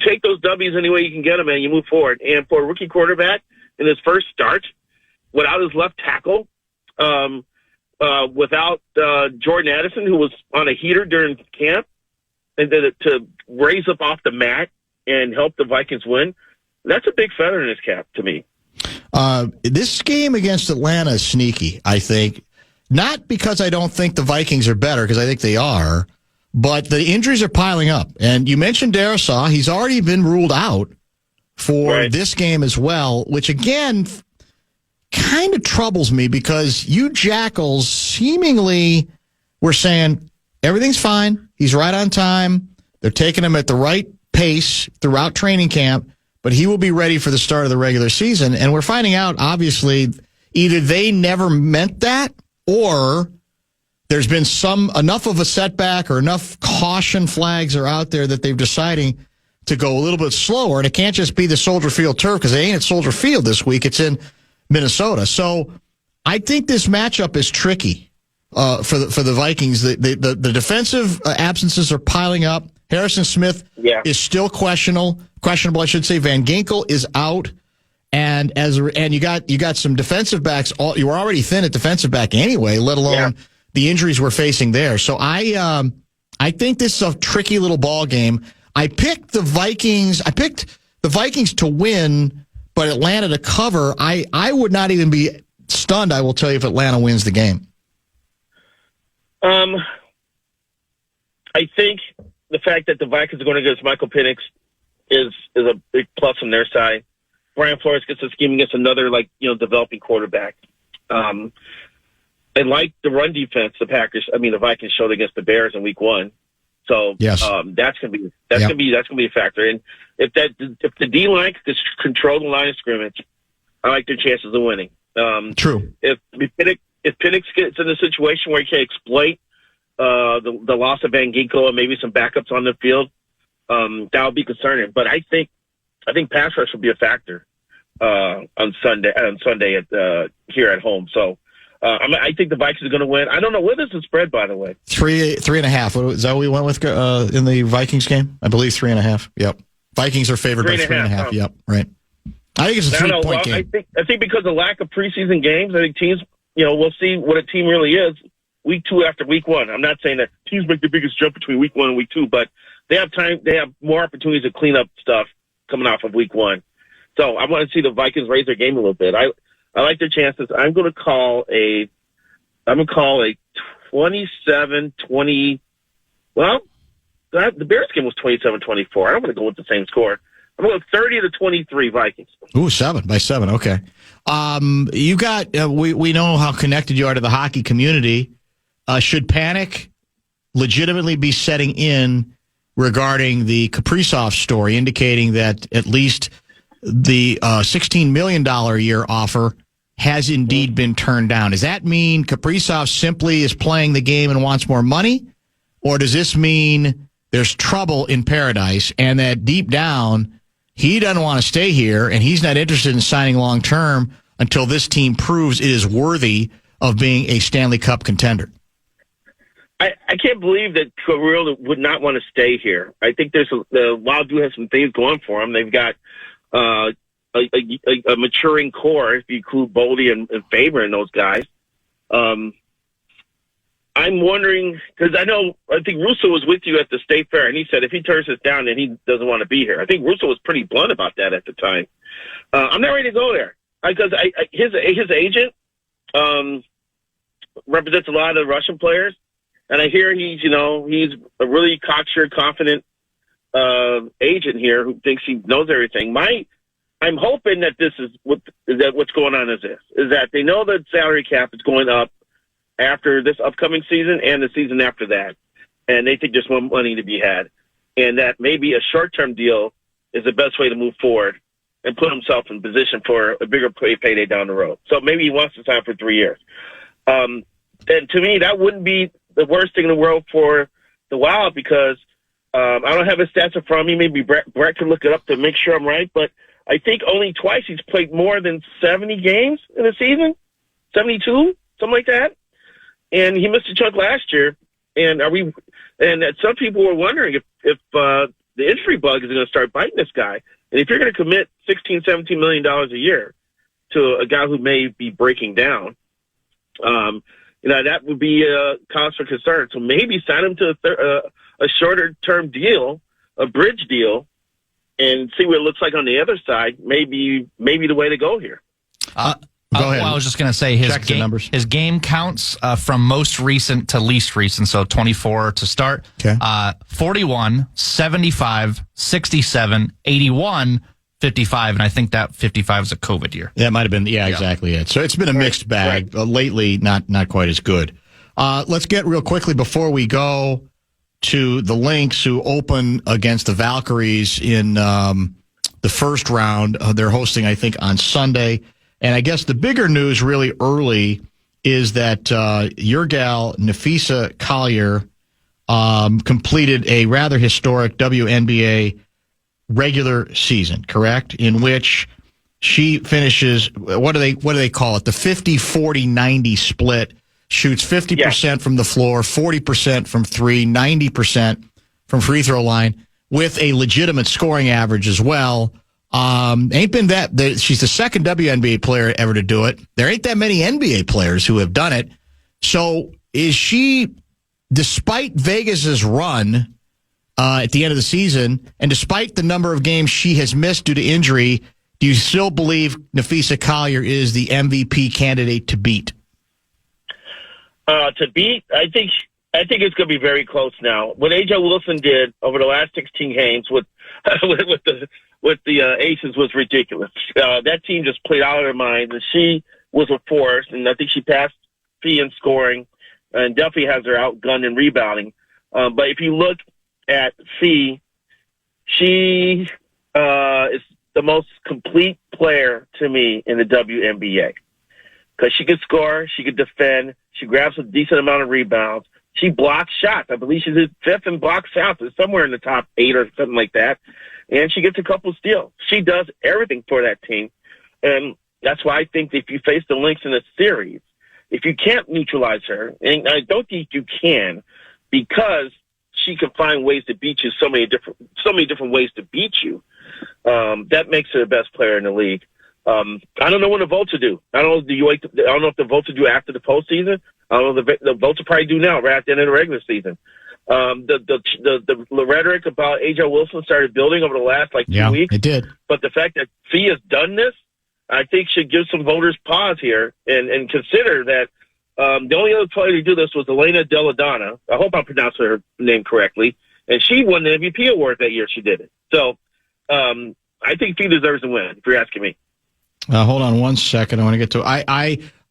take those W's any way you can get them, and you move forward. And for a rookie quarterback in his first start, without his left tackle, without Jordan Addison, who was on a heater during camp, and to raise up off the mat and help the Vikings win, that's a big feather in his cap to me. This game against Atlanta is sneaky, I think. Not because I don't think the Vikings are better, because I think they are, but the injuries are piling up. And you mentioned Darisaul. He's already been ruled out for this game as well, which, again, kind of troubles me, because you Jackals seemingly were saying everything's fine. He's right on time. They're taking him at the right pace throughout training camp, but he will be ready for the start of the regular season. And we're finding out, obviously, either they never meant that, or there's been enough of a setback or enough caution flags are out there that they're deciding to go a little bit slower. And it can't just be the Soldier Field turf, because it ain't at Soldier Field this week. It's in Minnesota. So I think this matchup is tricky for the Vikings. The defensive absences are piling up. Harrison Smith is still questionable. I should say. Van Ginkel is out, and you got some defensive backs. You were already thin at defensive back anyway, let alone the injuries we're facing there. So I think this is a tricky little ball game. I picked the Vikings. I picked the Vikings to win, but Atlanta to cover. I would not even be stunned, I will tell you, if Atlanta wins the game. I think the fact that the Vikings are going against Michael Penix is a big plus on their side. Brian Flores gets a scheme against another developing quarterback. They like the run defense. The Vikings showed against the Bears in Week 1. So yes. That's gonna be a factor. And if the D line can control the line of scrimmage, I like their chances of winning. True. If Penix gets in a situation where he can exploit the loss of Van Ginkel and maybe some backups on the field, that would be concerning. But I think pass rush will be a factor on Sunday here at home. So I think the Vikings are going to win. I don't know. What is the spread, by the way? 3.5. Is that what we went with in the Vikings game? I believe 3.5. Yep. Vikings are favored by 3.5. Yep. Right. I think it's a 3-point game. I think because of lack of preseason games, I think teams, we'll see what a team really is Week 2 after Week 1. I'm not saying that teams make the biggest jump between Week 1 and Week 2, but they have time. They have more opportunities to clean up stuff coming off of Week 1. So I want to see the Vikings raise their game a little bit. I like their chances. I'm going to call a 27-20. Well, the Bears game was 27-24. I don't want to go with the same score. I'm going 30-23 Vikings. Ooh, 7 by 7. Okay. You got. We know how connected you are to the hockey community. Should panic legitimately be setting in regarding the Kaprizov story, indicating that at least the $16 million a year offer has indeed been turned down? Does that mean Kaprizov simply is playing the game and wants more money? Or does this mean there's trouble in paradise and that deep down he doesn't want to stay here and he's not interested in signing long term until this team proves it is worthy of being a Stanley Cup contender? I can't believe that Kirill would not want to stay here. I think the Wild do have some things going for them. They've got a maturing core, if you include Boldy and Faber and those guys. I'm wondering, because I think Russo was with you at the State Fair, and he said if he turns this down, then he doesn't want to be here. I think Russo was pretty blunt about that at the time. I'm not ready to go there because his agent represents a lot of the Russian players, and I hear he's a really cocksure, confident agent here who thinks he knows everything. I'm hoping that what's going on is that they know that salary cap is going up after this upcoming season and the season after that, and they think there's more money to be had, and that maybe a short-term deal is the best way to move forward and put himself in position for a bigger payday down the road. So maybe he wants to sign for 3 years. And to me, that wouldn't be the worst thing in the world for the Wild because I don't have his stats in front of me. Maybe Brett can look it up to make sure I'm right, but I think only twice he's played more than 70 games in a season, 72, something like that. And he missed a chunk last year. And some people were wondering if the injury bug is going to start biting this guy. And if you're going to commit $16, $17 million a year to a guy who may be breaking down, that would be a cause for concern. So maybe sign him to a shorter term deal, a bridge deal, and see what it looks like on the other side. Maybe the way to go here. Go ahead. I was just going to say his game counts from most recent to least recent, so 24 to start. Okay. 41, 75, 67, 81, 55, and I think that 55 is a COVID year. That might have been, exactly it. So it's been a mixed bag. Right. Lately, not quite as good. Let's get real quickly before we go to the Lynx, who open against the Valkyries in the first round. They're hosting, I think, on Sunday. And I guess the bigger news really early is that your gal, Nafisa Collier, completed a rather historic WNBA regular season, correct? In which she finishes, what do they call it? The 50-40-90 split. Shoots 50% from the floor, 40% from three, 90% from free throw line, with a legitimate scoring average as well. Ain't been she's the second WNBA player ever to do it. There ain't that many NBA players who have done it. So is she, despite Vegas's run at the end of the season, and despite the number of games she has missed due to injury, do you still believe Nafisa Collier is the MVP candidate to beat? To beat, I think I think it's going to be very close now. What A.J. Wilson did over the last 16 games with the Aces was ridiculous. That team just played out of their minds, and she was a force, and I think she passed Fee in scoring and definitely has her outgunned in rebounding. But if you look at Fee, she is the most complete player to me in the WNBA because she could score, she could defend, she grabs a decent amount of rebounds. She blocks shots. I believe she's fifth in block shots. It's somewhere in the top 8 or something like that. And she gets a couple steals. She does everything for that team. And that's why I think if you face the Lynx in a series, if you can't neutralize her, and I don't think you can, because she can find ways to beat you, so many different ways to beat you, that makes her the best player in the league. I don't know what the votes will do. I don't know if the votes will do after the postseason. I don't know the votes will probably do now, right at the end of the regular season. The rhetoric about A.J. Wilson started building over the last 2 weeks. It did. But the fact that Fee has done this, I think should give some voters pause here and consider that the only other player to do this was Elena Deladonna. I hope I'm pronouncing her name correctly. And she won the MVP award that year she did it. So I think Fee deserves to win, if you're asking me. Hold on one second. I want to get to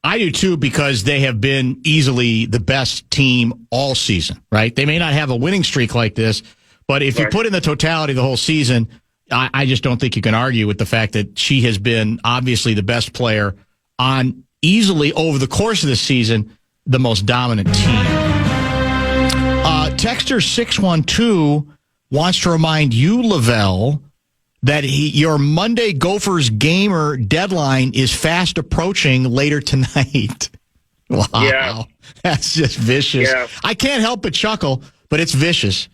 I do too, because they have been easily the best team all season, right? They may not have a winning streak like this, but if you put in the totality of the whole season, I just don't think you can argue with the fact that she has been obviously the best player on easily over the course of the season, the most dominant team. Texter 612 wants to remind you, Lavelle, that your Monday Gophers gamer deadline is fast approaching later tonight. Wow. Yeah. That's just vicious. Yeah. I can't help but chuckle, but it's vicious.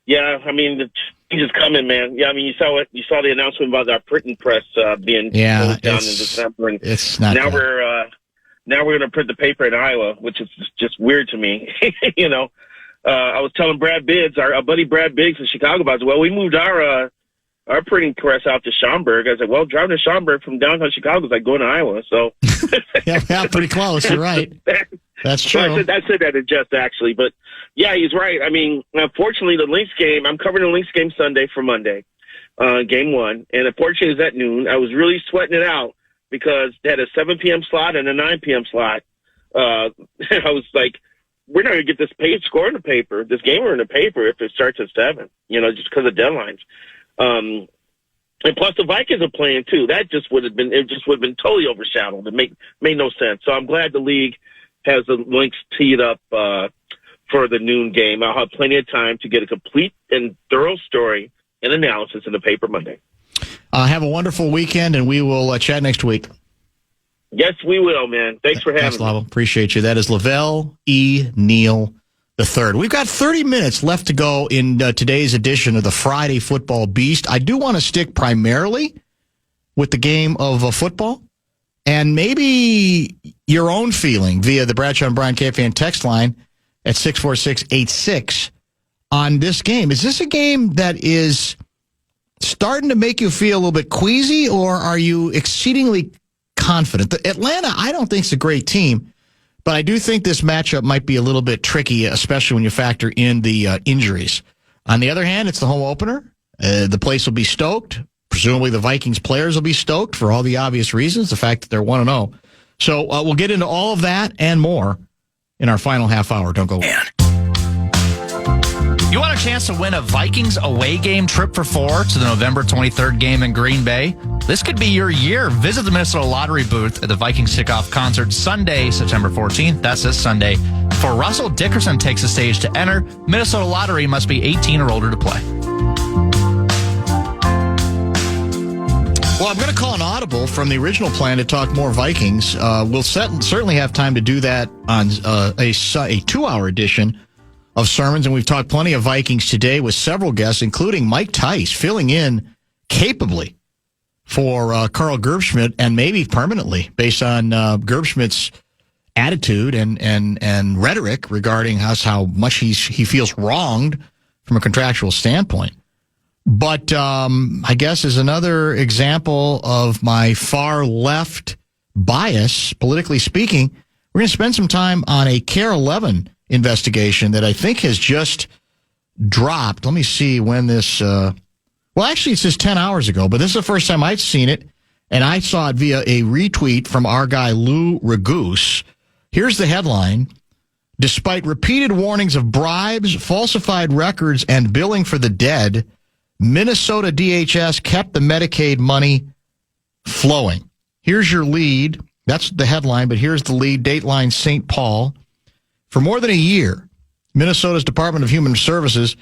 Yeah, I mean, the change is coming, man. Yeah, I mean, you saw the announcement about our printing press being closed down in December, and it's not now good. We're going to print the paper in Iowa, which is just weird to me. You know, I was telling Brad Biggs, our buddy Brad Biggs in Chicago, about it. Well, we moved our printing press out to Schaumburg. I was like, well, driving to Schaumburg from downtown Chicago is like going to Iowa. So yeah, pretty close. You're right. That's true. I said that in jest, actually. But, yeah, he's right. I mean, unfortunately, the Lynx game, I'm covering the Lynx game Sunday for Monday, game 1. And unfortunately, it's at noon. I was really sweating it out because they had a 7 p.m. slot and a 9 p.m. slot. I was like, we're not going to get this score in the paper, this game in the paper if it starts at 7, just because of deadlines. And plus the Vikings are playing too. That just would have been totally overshadowed. It made no sense. So I'm glad the league has the Lynx teed up for the noon game. I'll have plenty of time to get a complete and thorough story and analysis in the paper Monday. Have a wonderful weekend, and we will chat next week. Yes, we will, man. Thanks for having me. Lavelle. Appreciate you. That is Lavelle E. Neal III. We've got 30 minutes left to go in today's edition of the Friday Football Beast. I do want to stick primarily with the game of football and maybe your own feeling via the Bradshaw and Bryan KFAN text line at 64686 on this game. Is this a game that is starting to make you feel a little bit queasy, or are you exceedingly confident? Atlanta, I don't think is a great team, but I do think this matchup might be a little bit tricky, especially when you factor in the injuries. On the other hand, it's the home opener. The place will be stoked. Presumably the Vikings players will be stoked for all the obvious reasons, the fact that they're 1-0. So we'll get into all of that and more in our final half hour. Don't go away. You want a chance to win a Vikings away game trip for 4 to the November 23rd game in Green Bay? This could be your year. Visit the Minnesota Lottery booth at the Vikings kickoff concert Sunday, September 14th. That's this Sunday. Before Russell Dickerson takes the stage to enter, Minnesota Lottery must be 18 or older to play. Well, I'm going to call an audible from the original plan to talk more Vikings. We'll certainly have time to do that on a 2-hour edition of Sermons, and we've talked plenty of Vikings today with several guests, including Mike Tice, filling in capably for Carl Gerbschmidt, and maybe permanently, based on Gerbschmidt's attitude and rhetoric regarding how much he feels wronged from a contractual standpoint. But I guess as another example of my far left bias, politically speaking, we're going to spend some time on a KARE 11 investigation that I think has just dropped. Let me see when this, well, actually it says 10 hours ago, but this is the first time I'd seen it, and I saw it via a retweet from our guy Lou Ragoose. Here's the headline. Despite repeated warnings of bribes, falsified records, and billing for the dead, Minnesota DHS kept the Medicaid money flowing. Here's your lead. That's the headline, but here's the lead. Dateline St. Paul. For more than a year, Minnesota's Department of Human Services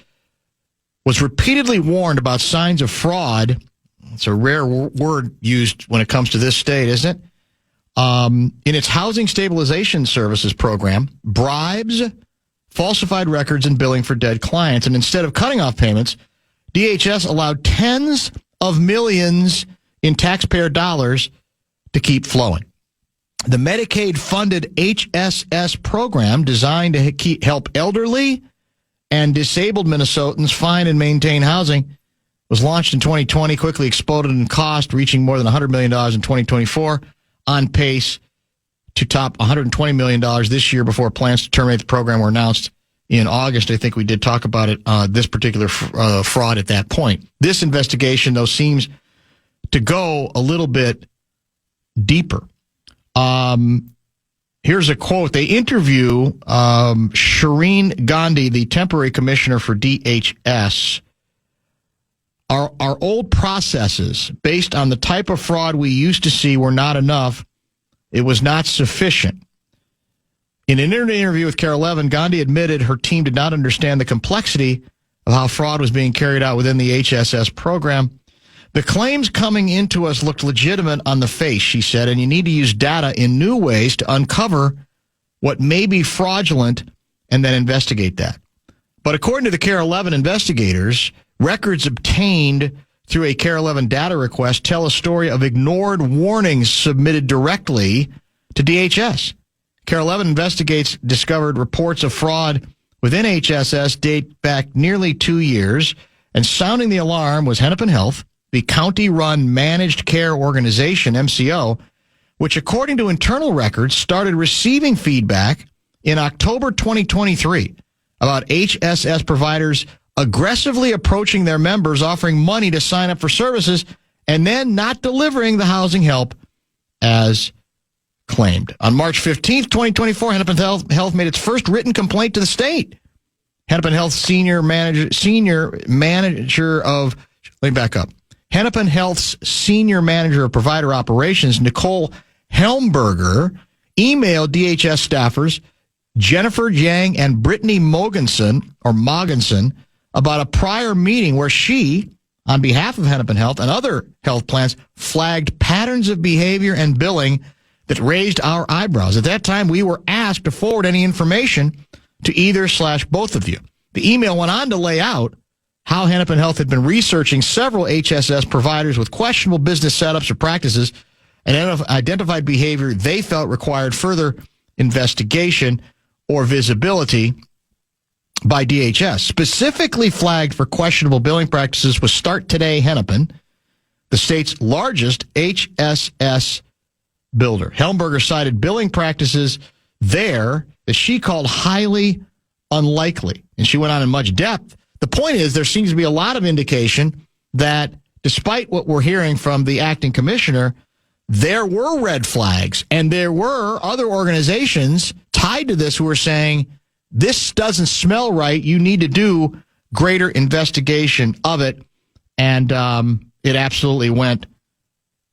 was repeatedly warned about signs of fraud. It's a rare word used when it comes to this state, isn't it? In its Housing Stabilization Services program, bribes, falsified records, and billing for dead clients. And instead of cutting off payments, DHS allowed tens of millions in taxpayer dollars to keep flowing. The Medicaid-funded HSS program, designed to help elderly and disabled Minnesotans find and maintain housing, was launched in 2020, quickly exploded in cost, reaching more than $100 million in 2024, on pace to top $120 million this year before plans to terminate the program were announced in August. I think we did talk about it, this particular fraud at that point. This investigation, though, seems to go a little bit deeper. Here's a quote. They interview Shireen Gandhi, the temporary commissioner for DHS. Our old processes, based on the type of fraud we used to see, were not enough. It was not sufficient. In an interview with KARE 11, Gandhi admitted her team did not understand the complexity of how fraud was being carried out within the HSS program. The claims coming into us looked legitimate on the face, she said, and you need to use data in new ways to uncover what may be fraudulent and then investigate that. But according to the KARE 11 investigators, records obtained through a KARE 11 data request tell a story of ignored warnings submitted directly to DHS. KARE 11 investigates discovered reports of fraud within HSS date back nearly 2 years, and sounding the alarm was Hennepin Health, the county-run managed care organization, MCO, which, according to internal records, started receiving feedback in October 2023 about HSS providers aggressively approaching their members, offering money to sign up for services, and then not delivering the housing help as claimed. On March 15th, 2024, Hennepin Health made its first written complaint to the state. Hennepin Health's senior manager of, let me back up. Hennepin Health's senior manager of provider operations, Nicole Helmberger, emailed DHS staffers Jennifer Yang and Brittany Mogensen about a prior meeting where she, on behalf of Hennepin Health and other health plans, flagged patterns of behavior and billing that raised our eyebrows. At that time, we were asked to forward any information to either/both of you. The email went on to lay out how Hennepin Health had been researching several HSS providers with questionable business setups or practices and identified behavior they felt required further investigation or visibility by DHS. Specifically flagged for questionable billing practices was Start Today Hennepin, the state's largest HSS builder. Helmberger cited billing practices there that she called highly unlikely, and she went on in much depth. The point is, there seems to be a lot of indication that despite what we're hearing from the acting commissioner, there were red flags, and there were other organizations tied to this who were saying, this doesn't smell right. You need to do greater investigation of it. And it absolutely went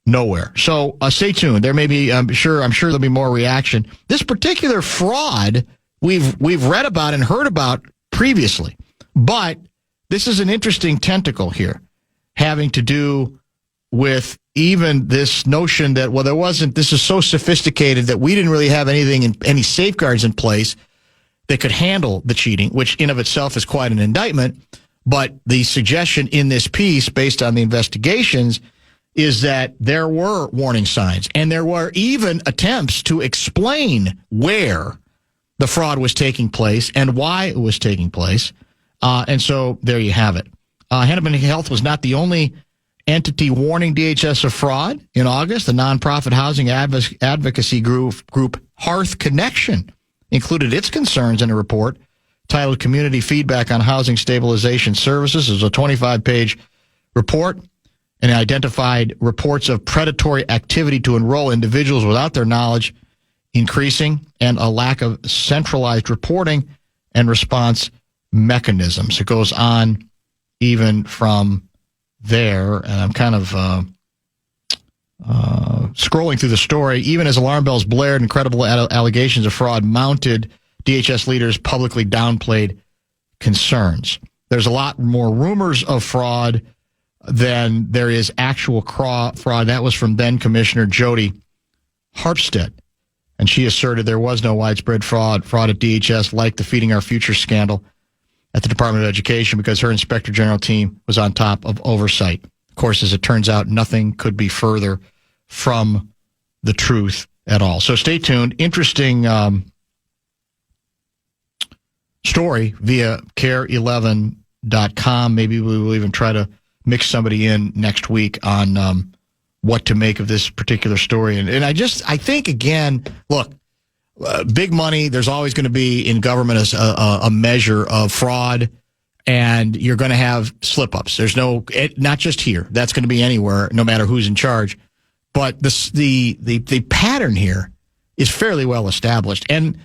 nowhere. So stay tuned. There may be, I'm sure there'll be more reaction. This particular fraud we've read about and heard about previously, but this is an interesting tentacle here, having to do with even this notion that, well, this is so sophisticated that we didn't really have any safeguards in place that could handle the cheating, which in of itself is quite an indictment. But the suggestion in this piece, based on the investigations, is that there were warning signs, and there were even attempts to explain where the fraud was taking place and why it was taking place. And so there you have it. Hennepin Health was not the only entity warning DHS of fraud. In August, the nonprofit housing advocacy group Hearth Connection included its concerns in a report titled Community Feedback on Housing Stabilization Services. It was a 25-page report and identified reports of predatory activity to enroll individuals without their knowledge increasing and a lack of centralized reporting and response mechanisms. It goes on even from there, and I'm kind of scrolling through the story. Even as alarm bells blared and credible allegations of fraud mounted, DHS leaders publicly downplayed concerns. There's a lot more rumors of fraud than there is actual fraud. That was from then Commissioner Jody Harpstead. And she asserted there was no widespread fraud at DHS like the Feeding Our Future scandal at the Department of Education because her Inspector General team was on top of oversight. Of course, as it turns out, nothing could be further from the truth at all. So stay tuned. Interesting story via care11.com. Maybe we will even try to mix somebody in next week on what to make of this particular story. And I think, again, look, big money, there's always going to be in government a measure of fraud, and you're going to have slip-ups. There's not just here. That's going to be anywhere, no matter who's in charge. But the pattern here is fairly well established. And,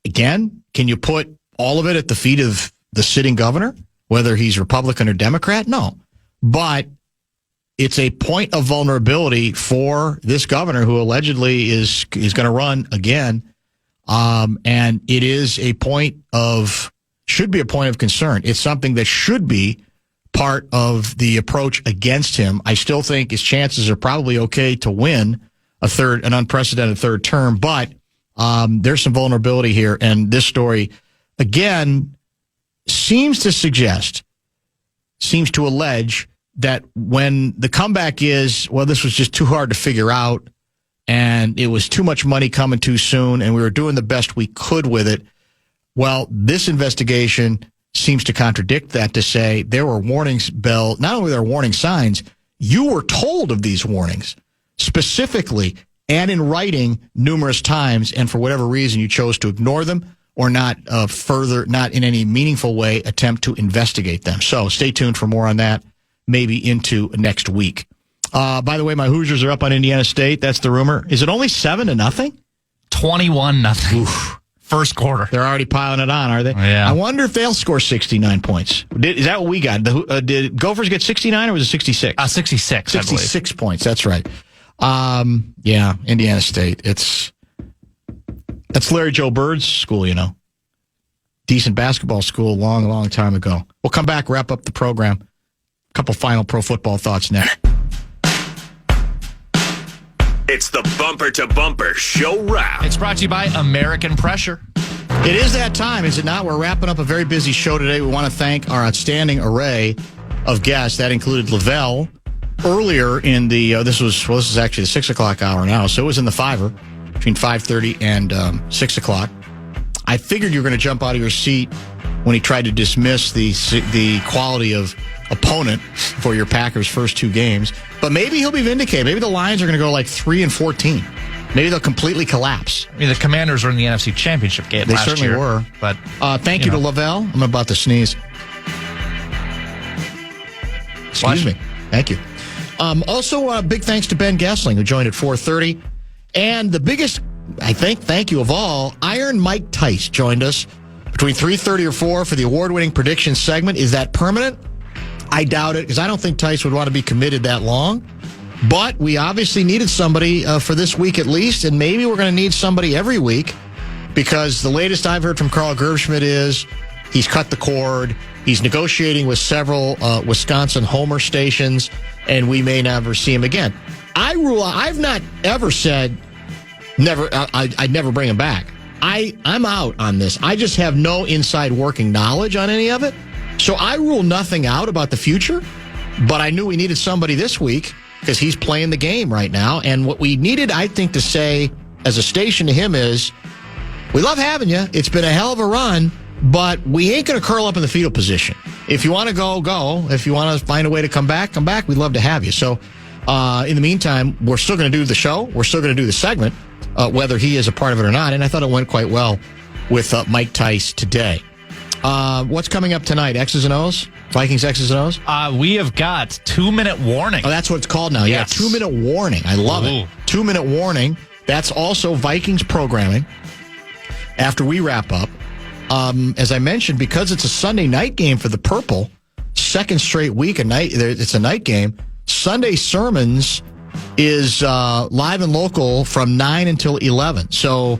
again, can you put all of it at the feet of the sitting governor, whether he's Republican or Democrat? No. But it's a point of vulnerability for this governor who allegedly is going to run again. And it is should be a point of concern. It's something that should be part of the approach against him. I still think his chances are probably okay to win an unprecedented third term, but there's some vulnerability here. And this story, again, seems to allege that when the comeback is, well, this was just too hard to figure out, and it was too much money coming too soon, and we were doing the best we could with it. Well, this investigation seems to contradict that, to say there were warnings not only were there warning signs, you were told of these warnings specifically and in writing numerous times, and for whatever reason you chose to ignore them or not not in any meaningful way attempt to investigate them. So stay tuned for more on that, maybe into next week. By the way, my Hoosiers are up on Indiana State. That's the rumor. Is it only 7-0? 21-0. Oof. First quarter. They're already piling it on, are they? Yeah. I wonder if they'll score 69 points. Is that what we got? Did Gophers get 69 or was it 66? 66, 66 points. That's right. Yeah, Indiana State. That's Larry Joe Bird's school, you know. Decent basketball school a long, long time ago. We'll come back, wrap up the program. A couple final pro football thoughts next. It's the Bumper to Bumper Show Wrap. It's brought to you by American Pressure. It is that time, is it not? We're wrapping up a very busy show today. We want to thank our outstanding array of guests. That included Lavelle earlier in the, this is actually the 6 o'clock hour now, so it was in the fiver between 5:30 and 6 o'clock. I figured you were going to jump out of your seat when he tried to dismiss the quality of opponent for your Packers' first two games. But maybe he'll be vindicated. Maybe the Lions are going to go like 3-14. Maybe they'll completely collapse. I mean, the Commanders were in the NFC Championship game last year. They certainly were. But thank you to Lavelle. I'm about to sneeze. Excuse me. Thank you. Also, big thanks to Ben Gessling, who joined at 4:30. And the biggest, I think, thank you of all, Iron Mike Tice joined us between 3:30 or 4 for the award-winning prediction segment. Is that permanent? I doubt it, because I don't think Tice would want to be committed that long. But we obviously needed somebody for this week at least, and maybe we're going to need somebody every week, because the latest I've heard from Carl Gerbschmidt is he's cut the cord. He's negotiating with several Wisconsin Homer stations, and we may never see him again. I've not ever said I'd never bring him back. I'm out on this. I just have no inside working knowledge on any of it. So I rule nothing out about the future, but I knew we needed somebody this week because he's playing the game right now. And what we needed, I think, to say as a station to him is, we love having you. It's been a hell of a run, but we ain't going to curl up in the fetal position. If you want to go, go. If you want to find a way to come back. We'd love to have you. So in the meantime, we're still going to do the show. We're still going to do the segment. whether he is a part of it or not. And I thought it went quite well with Mike Tice today. What's coming up tonight? X's and O's? Vikings X's and O's? We have got 2-minute warning. Oh, that's what it's called now. Yes. Yeah, 2-minute warning. I love it. 2-minute warning. That's also Vikings programming after we wrap up. As I mentioned, because it's a Sunday night game for the Purple, second straight week, it's a night game. Sunday Sermons is live and local from 9 until 11. So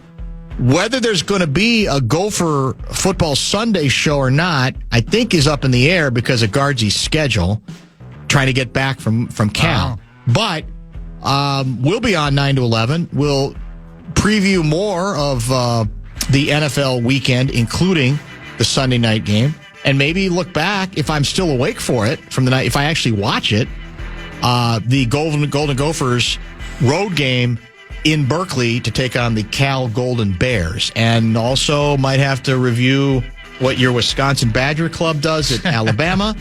whether there's going to be a Gopher Football Sunday show or not, I think is up in the air because of Guardsy's schedule, trying to get back from Cal. Wow. But we'll be on 9 to 11. We'll preview more of the NFL weekend, including the Sunday night game, and maybe look back, if I'm still awake for it, from the night, if I actually watch it, the Golden Gophers road game in Berkeley to take on the Cal Golden Bears. And also might have to review what your Wisconsin Badger Club does at Alabama.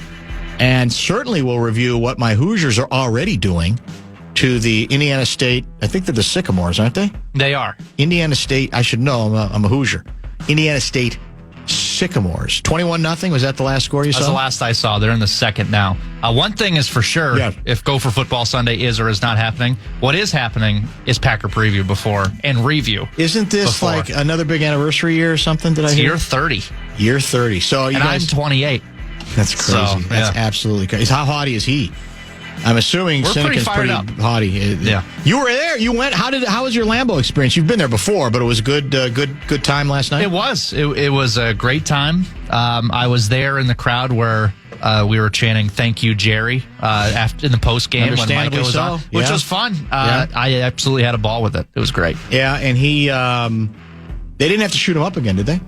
And certainly will review what my Hoosiers are already doing to the Indiana State. I think they're the Sycamores, aren't they? They are. Indiana State, I should know, I'm a Hoosier. Indiana State Sycamores. 21-0, was that the last score you saw? That's the last I saw. They're in the second now. One thing is for sure, if Gopher Football Sunday is or is not happening, what is happening is Packer preview before and review. Isn't this before. like another big anniversary year or something? Did I hear? Year 30. Year 30. So you guys, I'm 28. That's crazy. So, That's absolutely crazy. How haughty is he? I'm assuming Seneca's pretty haughty. Yeah. You were there. You went. How was your Lambeau experience? You've been there before, but it was a good time last night. It was. It was a great time. I was there in the crowd where we were chanting "Thank you, Jerry" after in the post game when Micah was on, which was fun. I absolutely had a ball with it. It was great. Yeah, and he they didn't have to shoot him up again, did they?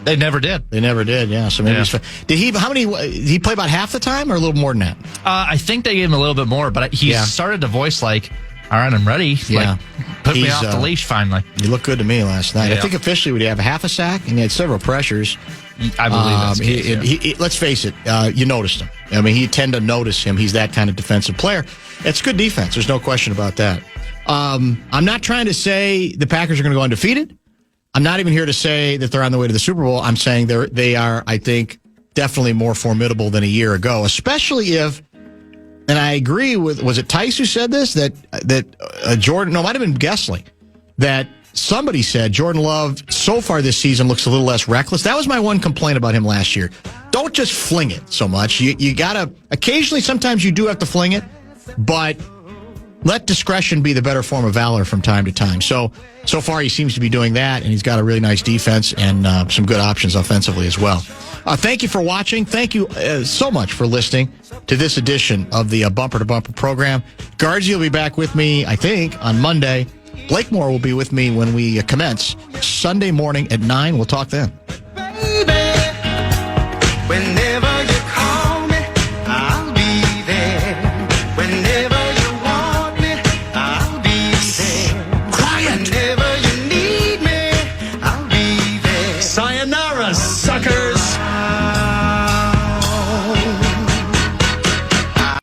They never did. Yeah. So maybe did he? How many? Did he play about half the time or a little more than that? I think they gave him a little bit more, but he started to voice like, "All right, I'm ready." Yeah. Put me off the leash finally. He looked good to me last night. Yeah. I think officially would have a half a sack, and he had several pressures. I believe that's the case, let's face it, you noticed him. I mean, you tend to notice him. He's that kind of defensive player. It's good defense. There's no question about that. I'm not trying to say the Packers are going to go undefeated. I'm not even here to say that they're on the way to the Super Bowl. I'm saying they are, I think, definitely more formidable than a year ago, especially if, and I agree with, was it Tice who said this? That Jordan, no, it might have been Gessling, that somebody said Jordan Love so far this season looks a little less reckless. That was my one complaint about him last year. Don't just fling it so much. You got to, occasionally, sometimes you do have to fling it, but let discretion be the better form of valor from time to time. So far he seems to be doing that, and he's got a really nice defense and some good options offensively as well. Thank you for watching. Thank you so much for listening to this edition of the Bumper to Bumper program. Guardsy will be back with me, I think, on Monday. Blakemore will be with me when we commence Sunday morning at 9. We'll talk then. Baby, whenever